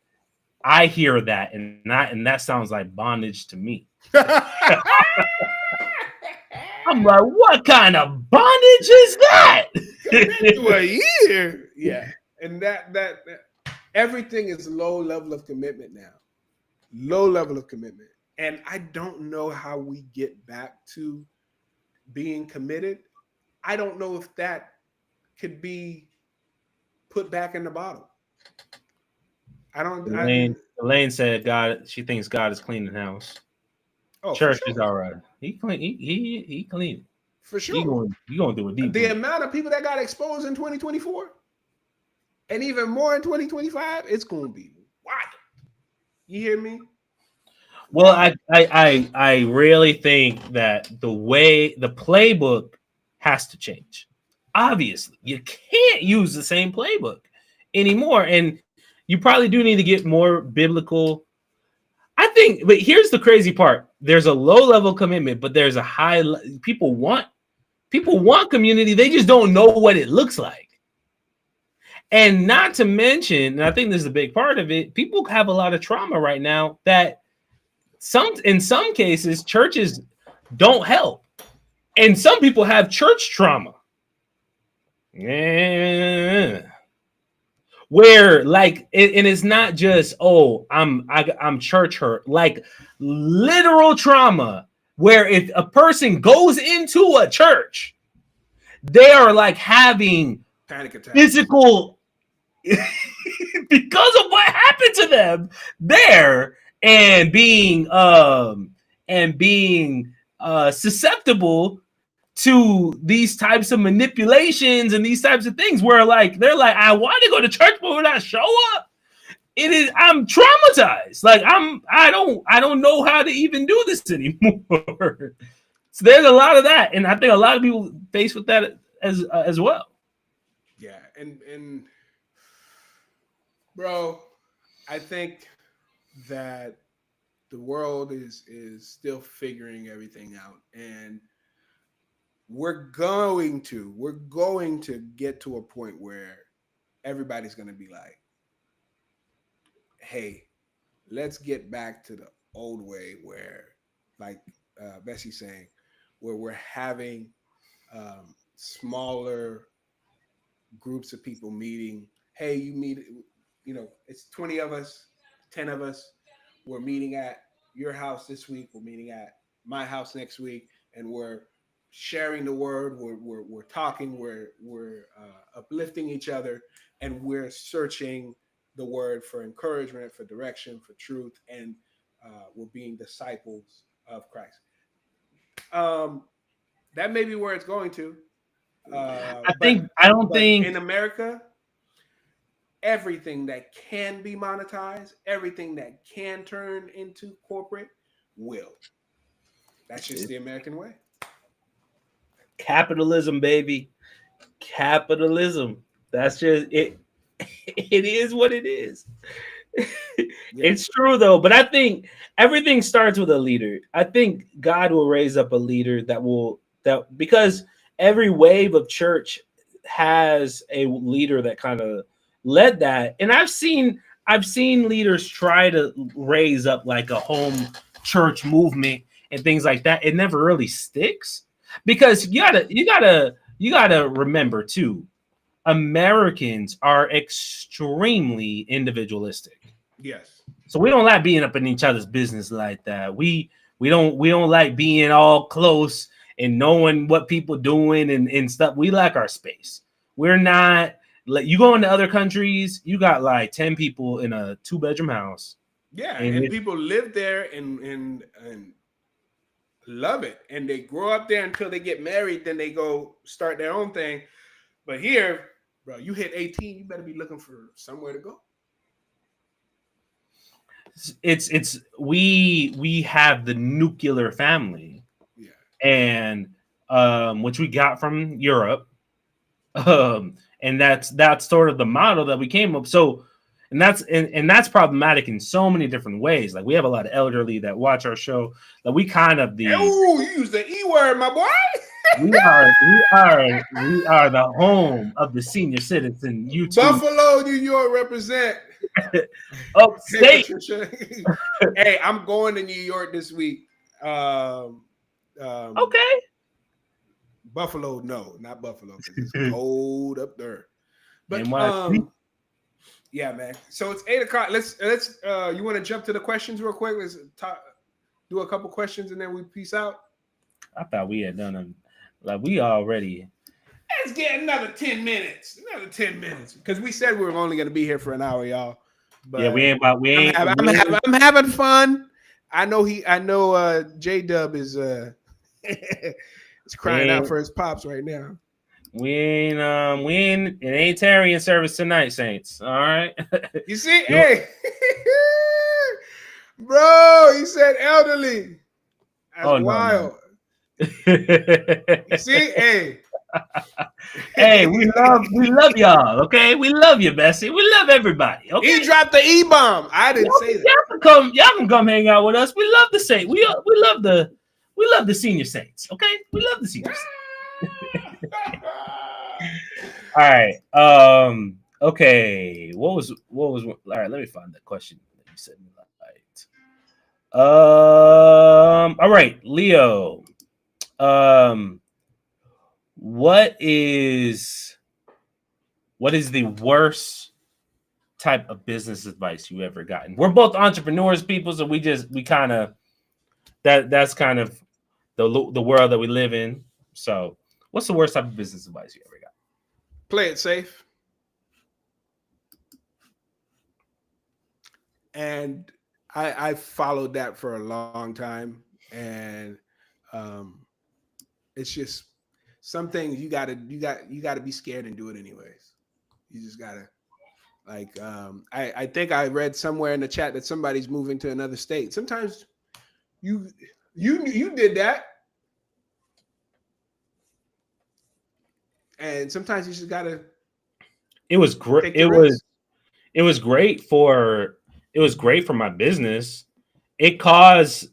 I hear that, and that sounds like bondage to me. I'm like, what kind of bondage is that? To a year, yeah. And that everything is low level of commitment now. Low level of commitment. And I don't know how we get back to being committed. I don't know if that could be put back in the bottle. Elaine said she thinks God is cleaning the house. Oh, church is all right. He clean. He clean. For sure. You gonna do it deep. The amount of people that got exposed in 2024, and even more in 2025, it's gonna be wild. You hear me? Well, I really think that the way the playbook has to change. Obviously, you can't use the same playbook anymore, and you probably do need to get more biblical. I think, but here's the crazy part. There's a low level commitment, but there's a high. People want community. They just don't know what it looks like. And not to mention, and I think this is a big part of it, people have a lot of trauma right now that in some cases, churches don't help. And some people have church trauma. Yeah. Where like and it's not just I'm church hurt, like literal trauma where if a person goes into a church, they are like having panic attack, physical because of what happened to them there, and being susceptible to these types of manipulations and these types of things where like they're like, I want to go to church, but when I show up, I'm traumatized. Like I don't know how to even do this anymore. So there's a lot of that, and I think a lot of people face with that as well. Yeah, and bro, I think that the world is still figuring everything out, and we're going to get to a point where everybody's going to be like, hey, let's get back to the old way where, like Bessie's saying, where we're having smaller groups of people meeting. Hey, you meet, it's 20 of us, 10 of us. We're meeting at your house this week. We're meeting at my house next week, and we're sharing the word. We're talking. We're uplifting each other, and we're searching the word for encouragement, for direction, for truth, and we're being disciples of Christ. That may be where it's going to. I don't think in America, everything that can be monetized, everything that can turn into corporate will. That's just the American way. Capitalism, baby. Capitalism. That's just it. It is what it is. It's true though, but I think everything starts with a leader. I think God will raise up a leader that because every wave of church has a leader that kind of led that. And I've seen leaders try to raise up like a home church movement and things like that. It never really sticks because you gotta remember too, Americans are extremely individualistic. Yes. So we don't like being up in each other's business like that. We don't like being all close and knowing what people doing and stuff. We like our space. We're not like, you go into other countries, you got like 10 people in a 2-bedroom house. Yeah, and people live there and love it. And they grow up there until they get married, then they go start their own thing. But here, bro, you hit 18, you better be looking for somewhere to go. We have the nuclear family, and which we got from Europe, and that's sort of the model that we came up. So, and that's problematic in so many different ways. Like we have a lot of elderly that watch our show. That we kind of you use the E word, my boy. we are the home of the senior citizen. YouTube. Buffalo, New York represent. Upstate. Hey, I'm going to New York this week. Okay. Buffalo, no, not Buffalo, because it's cold up there. But yeah, man. So it's 8:00. Let's you want to jump to the questions real quick? Let's do a couple questions and then we peace out. I thought we had done them. Like we already. Let's get another 10 minutes. Because we said we were only going to be here for an hour, y'all. But yeah, I'm having fun. I know J-Dub is is crying out for his pops right now. We ain't it ain't Tarian service tonight, Saints. All right. You see, hey, bro, he said elderly. That's wild. You see, hey. Hey, we love y'all. Okay, we love you, Bessie. We love everybody. Okay, he dropped the E-bomb. I didn't say that. Y'all can come hang out with us. We love the Saints. We love the senior Saints. Okay, we love the senior Saints. All right. Okay. What was? All right. Let me find that question that you said. All right, Leo. What is the worst type of business advice you ever gotten? We're both entrepreneurs, people, so we kind of that's kind of the world that we live in. So, what's the worst type of business advice you ever got? Play it safe. And I followed that for a long time, and It's just some things you gotta be scared and do it anyways. You just gotta like I think I read somewhere in the chat that somebody's moving to another state. Sometimes you did that. And sometimes you just gotta. It was great. It was great for my business. It caused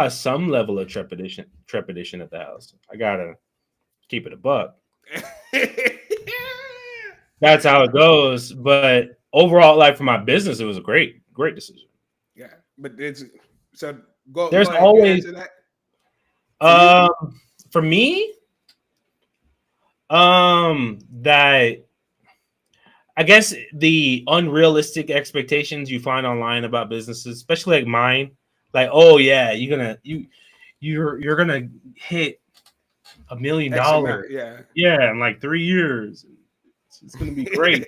some level of trepidation at the house. I gotta keep it a buck. That's how it goes. But overall, like for my business, it was a great decision. Yeah, but it's so go. There's go ahead, always that. For me, that I guess the unrealistic expectations you find online about businesses, especially like mine, like, oh yeah, you're gonna hit $1 million, yeah, in like 3 years. It's gonna be great.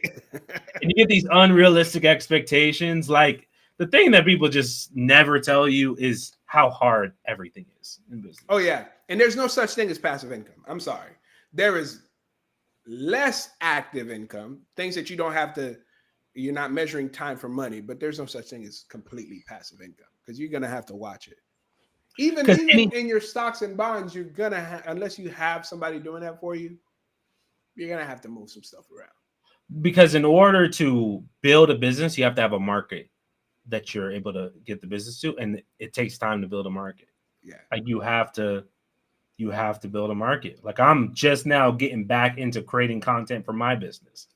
And you get these unrealistic expectations. Like the thing that people just never tell you is how hard everything is in business. Oh yeah, and there's no such thing as passive income. I'm sorry, there is less active income, things that you don't have to, you're not measuring time for money, but there's no such thing as completely passive income because you're going to have to watch it. Even in your stocks and bonds, you're going to unless you have somebody doing that for you, you're going to have to move some stuff around. Because in order to build a business, you have to have a market that you're able to get the business to, and it takes time to build a market. Yeah. Like you have to build a market. Like I'm just now getting back into creating content for my business.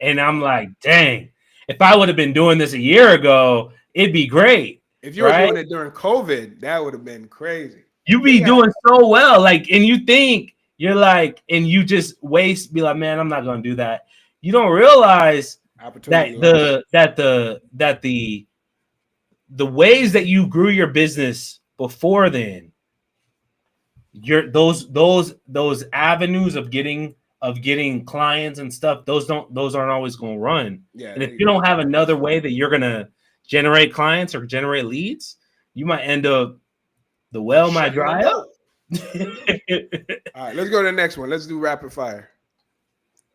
And I'm like, dang, if I would have been doing this a year ago, it'd be great. If you were doing it during COVID, that would have been crazy. You be doing so well. Like, and you think you're like, and you just be like, man, I'm not going to do that. You don't realize that the ways that you grew your business before then, those avenues of getting clients and stuff, those aren't always going to run. Yeah, and if you don't have another way that you're going to generate clients or generate leads, you might end up the well might dry up. All right, let's go to the next one. Let's do rapid fire.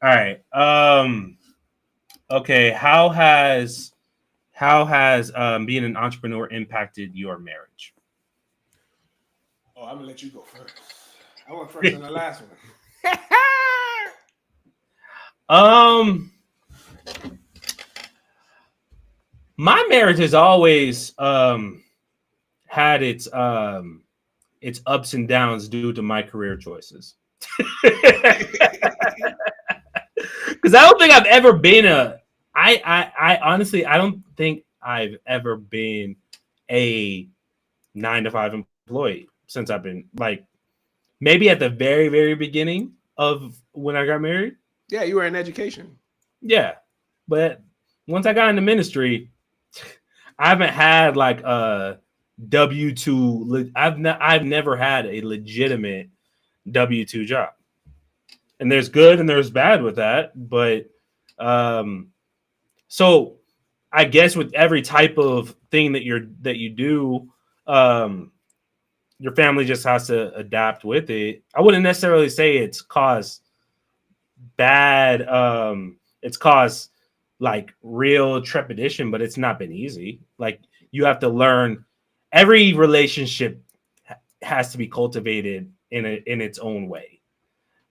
All right. Okay, how has being an entrepreneur impacted your marriage? Oh, I'm gonna let you go first. I went first on the last one. My marriage has always had its ups and downs due to my career choices. Because I don't think I've ever been I honestly don't think I've ever been a 9-to-5 employee since I've been, like, maybe at the very, very beginning of when I got married. Yeah, you were in education. Yeah, but once I got into ministry, I haven't had like a W-2. I've never had a legitimate W-2 job, and there's good and there's bad with that. But so I guess with every type of thing that you do, your family just has to adapt with it. I wouldn't necessarily say it's caused bad. It's caused like real trepidation, but it's not been easy. Like you have to learn. Every relationship has to be cultivated in its own way.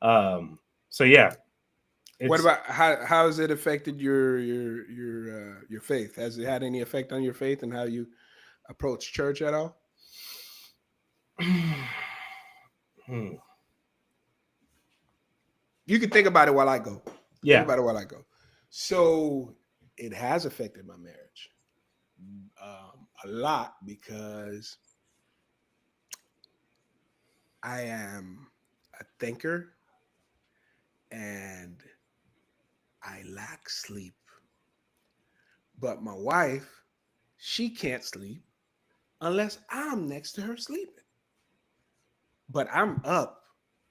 So yeah. What about how has it affected your faith? Has it had any effect on your faith and how you approach church at all? You can think about it while I go. Yeah. Think about it while I go. So it has affected my marriage a lot because I am a thinker and I lack sleep. But my wife, she can't sleep unless I'm next to her sleeping. But I'm up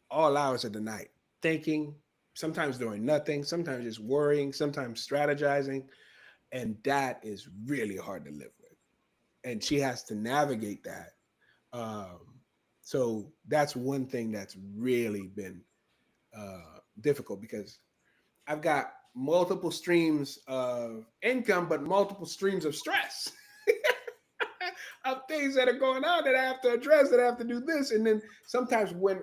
all hours of the night thinking, sometimes doing nothing, sometimes just worrying, sometimes strategizing. And that is really hard to live with. And she has to navigate that. So that's one thing that's really been difficult, because I've got multiple streams of income, but multiple streams of stress of things that are going on that I have to address, that I have to do this. And then sometimes when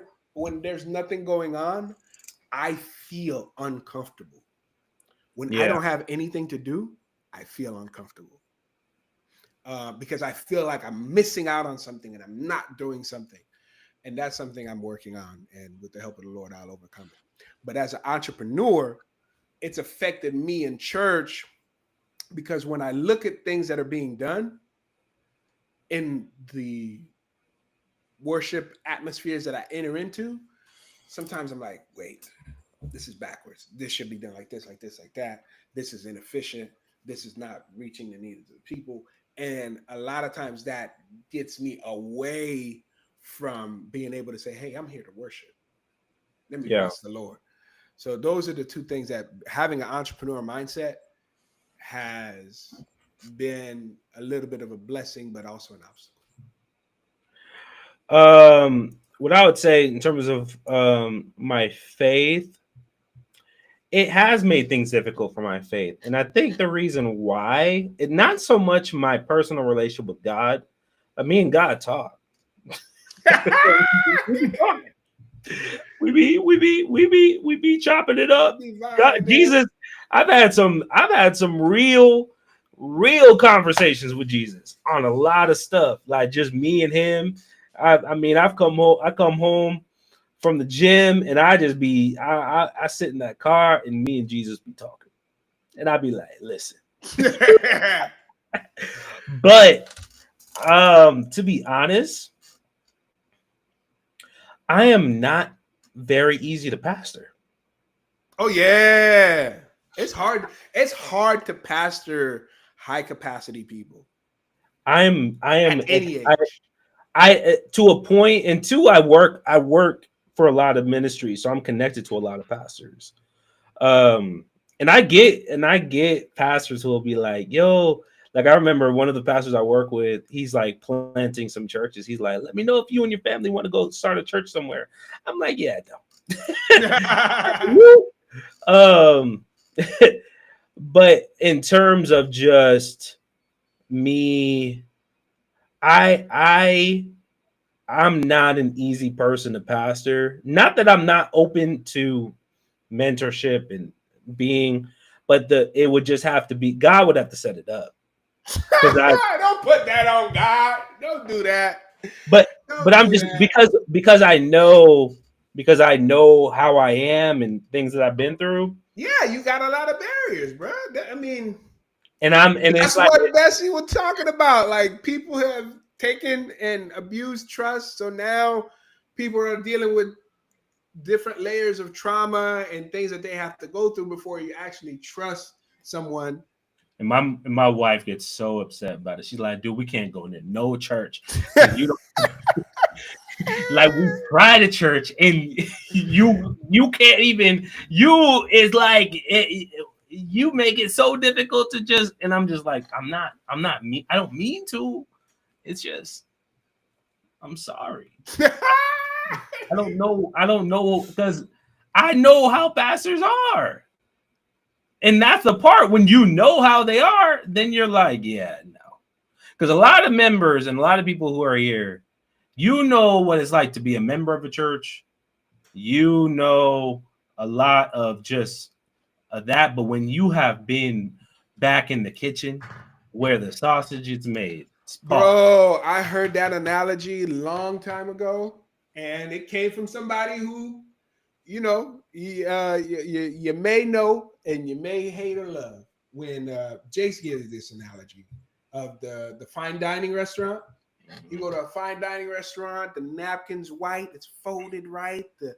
there's nothing going on, I feel uncomfortable. When I don't have anything to do, I feel uncomfortable because I feel like I'm missing out on something and I'm not doing something. And that's something I'm working on. And with the help of the Lord, I'll overcome it. But as an entrepreneur, it's affected me in church, because when I look at things that are being done in the worship atmospheres that I enter into, sometimes I'm like, wait, this is backwards. This should be done like this, like this, like that. This is inefficient. This is not reaching the needs of the people. And a lot of times that gets me away from being able to say, hey, I'm here to worship. Let me bless the Lord. So those are the two things that having an entrepreneur mindset has been a little bit of a blessing, but also an obstacle. What I would say in terms of my faith, it has made things difficult for my faith. And I think the reason why, it not so much my personal relationship with God, but me and God talk. we be chopping it up. God, Jesus, I've had some real conversations with Jesus on a lot of stuff, like just me and him. I mean, I come home from the gym and I just be I sit in that car and me and Jesus be talking, and I be like, listen. But to be honest, I am not very easy to pastor. Oh yeah, it's hard. It's hard to pastor high capacity people. I am at any age. I to a point, and two, I work for a lot of ministries, so I'm connected to a lot of pastors. And I get pastors who will be like, yo, like I remember one of the pastors I work with, he's like planting some churches. He's like, let me know if you and your family want to go start a church somewhere. I'm like, yeah, no. But in terms of just me, I'm not an easy person to pastor. Not that I'm not open to mentorship and being, but it would just have to be, God would have to set it up. Don't put that on God. Don't do that. But I'm just because I know how I am and things that I've been through. Yeah, you got a lot of barriers, bro. I mean, and that's it's like what Bessie was talking about. Like, people have taken and abused trust, so now people are dealing with different layers of trauma and things that they have to go through before you actually trust someone. And my wife gets so upset about it. She's like, dude, we can't go in no church. You don't like, we tried a church and you can't even, you make it so difficult to just, and I'm just like, I'm not me. I don't mean to. It's just, I'm sorry. I don't know because I know how pastors are. And that's the part, when you know how they are, then you're like, yeah, no. Because a lot of members and a lot of people who are here, you know what it's like to be a member of a church. You know a lot of just that. But when you have been back in the kitchen where the sausage is made. Bro, I heard that analogy a long time ago. And it came from somebody who, you know, you may know and you may hate or love. When Jace gives this analogy of the fine dining restaurant. You go to a fine dining restaurant, the napkin's white, it's folded right, the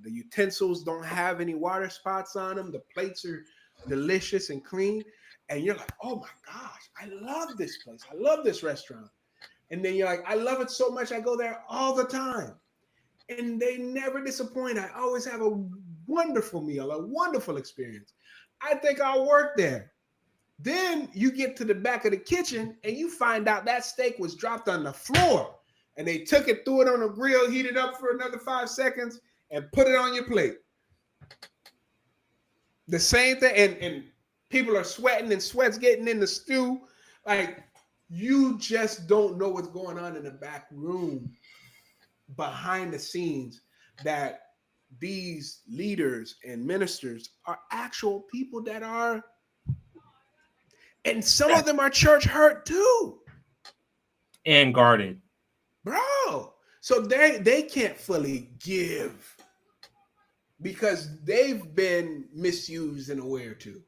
utensils don't have any water spots on them, the plates are delicious and clean, and you're like, oh my gosh, I love this place, I love this restaurant. And then you're like, I love it so much, I go there all the time. And they never disappoint. I always have a wonderful meal, a wonderful experience. I think I'll work there. Then you get to the back of the kitchen and you find out that steak was dropped on the floor and they took it, threw it on the grill, heated up for another 5 seconds, and put it on your plate. The same thing, and people are sweating and sweat's getting in the stew. Like, you just don't know what's going on in the back room behind the scenes, that these leaders and ministers are actual people that are, and some of them are church hurt too. And guarded. Bro. So they can't fully give because they've been misused in a way or two.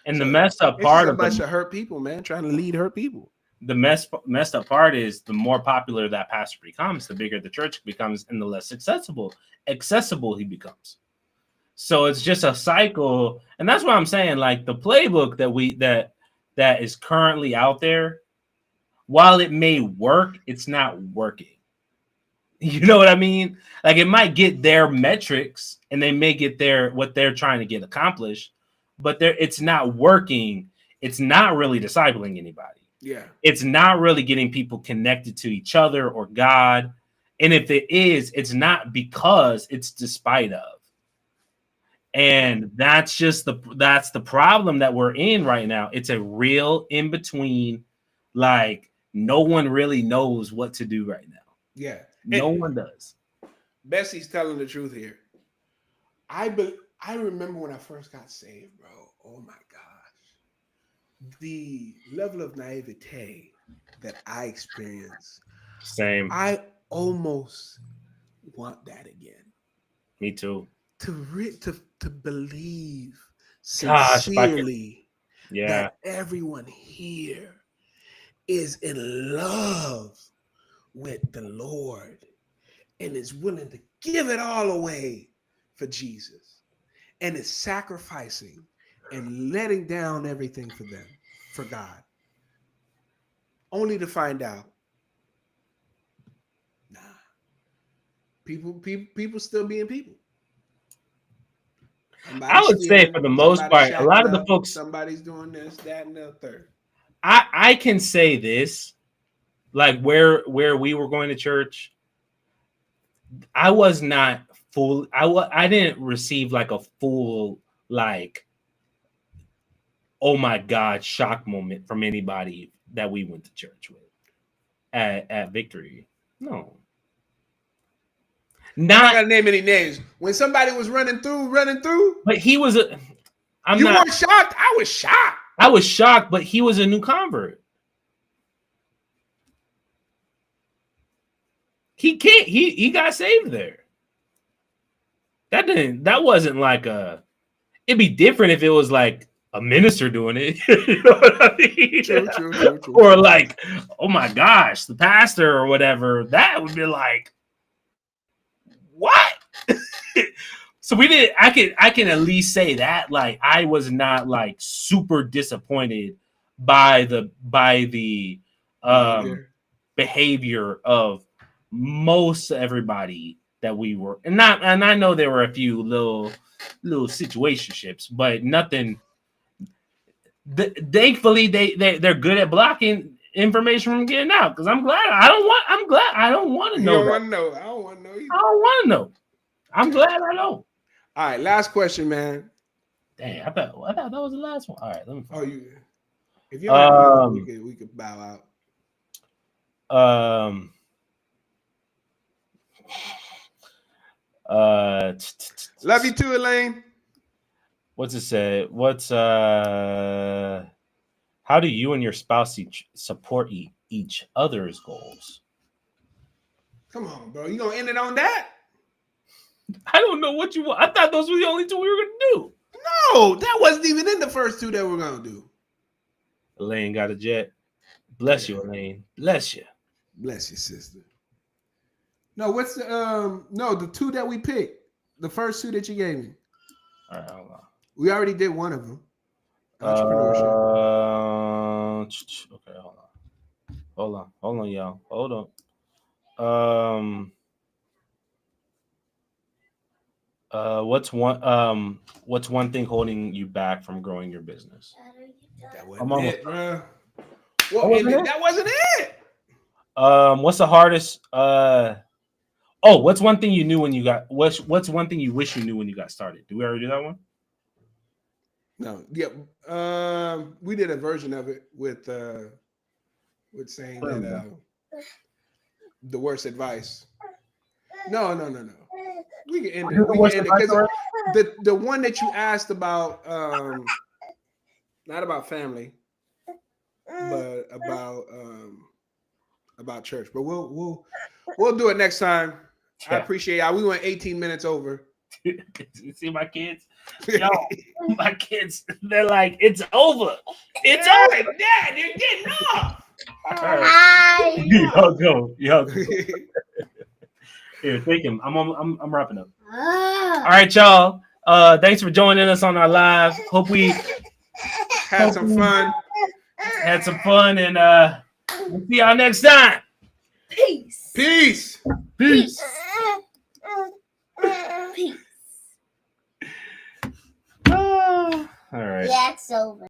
And so the messed up part of a bunch of hurt people, man, trying to lead hurt people. The messed up part is the more popular that pastor becomes, the bigger the church becomes, and the less accessible he becomes. So it's just a cycle, and that's what I'm saying. Like the playbook that is currently out there, while it may work, it's not working. You know what I mean? Like it might get their metrics, and they may get their what they're trying to get accomplished, but it's not working. It's not really discipling anybody. Yeah. It's not really getting people connected to each other or God. And if it is, it's not because it's despite of. And that's the problem that we're in right now. It's a real in between, like no one really knows what to do right now. Yeah. No one does. Bessie's telling the truth here. I remember when I first got saved, bro. Oh my gosh. The level of naivete that I experienced. Same. I almost want that again. Me too. To believe Gosh, sincerely that everyone here is in love with the Lord and is willing to give it all away for Jesus and is sacrificing and letting down everything for them, for God, only to find out, nah, people still being people. I would say for the most part, a lot of the folks, somebody's doing this, that, and the third. I can say this, like where we were going to church, I was not full. I didn't receive like a full like, oh my God, shock moment from anybody that we went to church with at Victory. No. Not gonna name any names. When somebody was running through, but he was weren't shocked. I was shocked. I was shocked, but he was a new convert. He got saved there. That wasn't like it'd be different if it was like a minister doing it. You know what I mean? True. Or like, oh my gosh, the pastor or whatever. That would be like, what? So we did. I can at least say that like I was not like super disappointed by the behavior of most everybody that we were, and I know there were a few little situationships, but nothing. Thankfully, they're good at blocking information from getting out. Because I'm glad I don't want to know. I don't want to know. I don't want to know. I'm glad I know. All right, last question, man. Dang, I thought that was the last one. All right, let me. Oh, if you don't we could bow out. Love you too, Elaine. What's it say? How do you and your spouse support each other's goals? Come on, bro. You gonna end it on that? I don't know what you want. I thought those were the only two we were gonna do. No, that wasn't even in the first two that we're gonna do. Elaine got a jet. Bless you, Elaine. Bless you. Bless you, sister. No, what's the two that we picked? The first two that you gave me. All right, hold on. We already did one of them. Entrepreneurship. Okay, hold on, y'all. Hold on. What's one thing holding you back from growing your business? That wasn't it, bro. Well, that wasn't it. What's the hardest? What's one thing you knew when you got? What's one thing you wish you knew when you got started? Did we already do that one? No. Yeah. We did a version of it with saying that the worst advice. No. We can end it. We can end it because the one that you asked about, not about family, but about church. But we'll do it next time. I appreciate it. We went 18 minutes over. You see my kids? Yo, my kids, they're like, it's over. It's over. Dad, you're getting off. All right. Yo, go. Here, take him. I'm wrapping up. All right, y'all. Thanks for joining us on our live. Hope we had some fun. And we'll see y'all next time. Peace. Peace. Peace. All right. Yeah, it's over.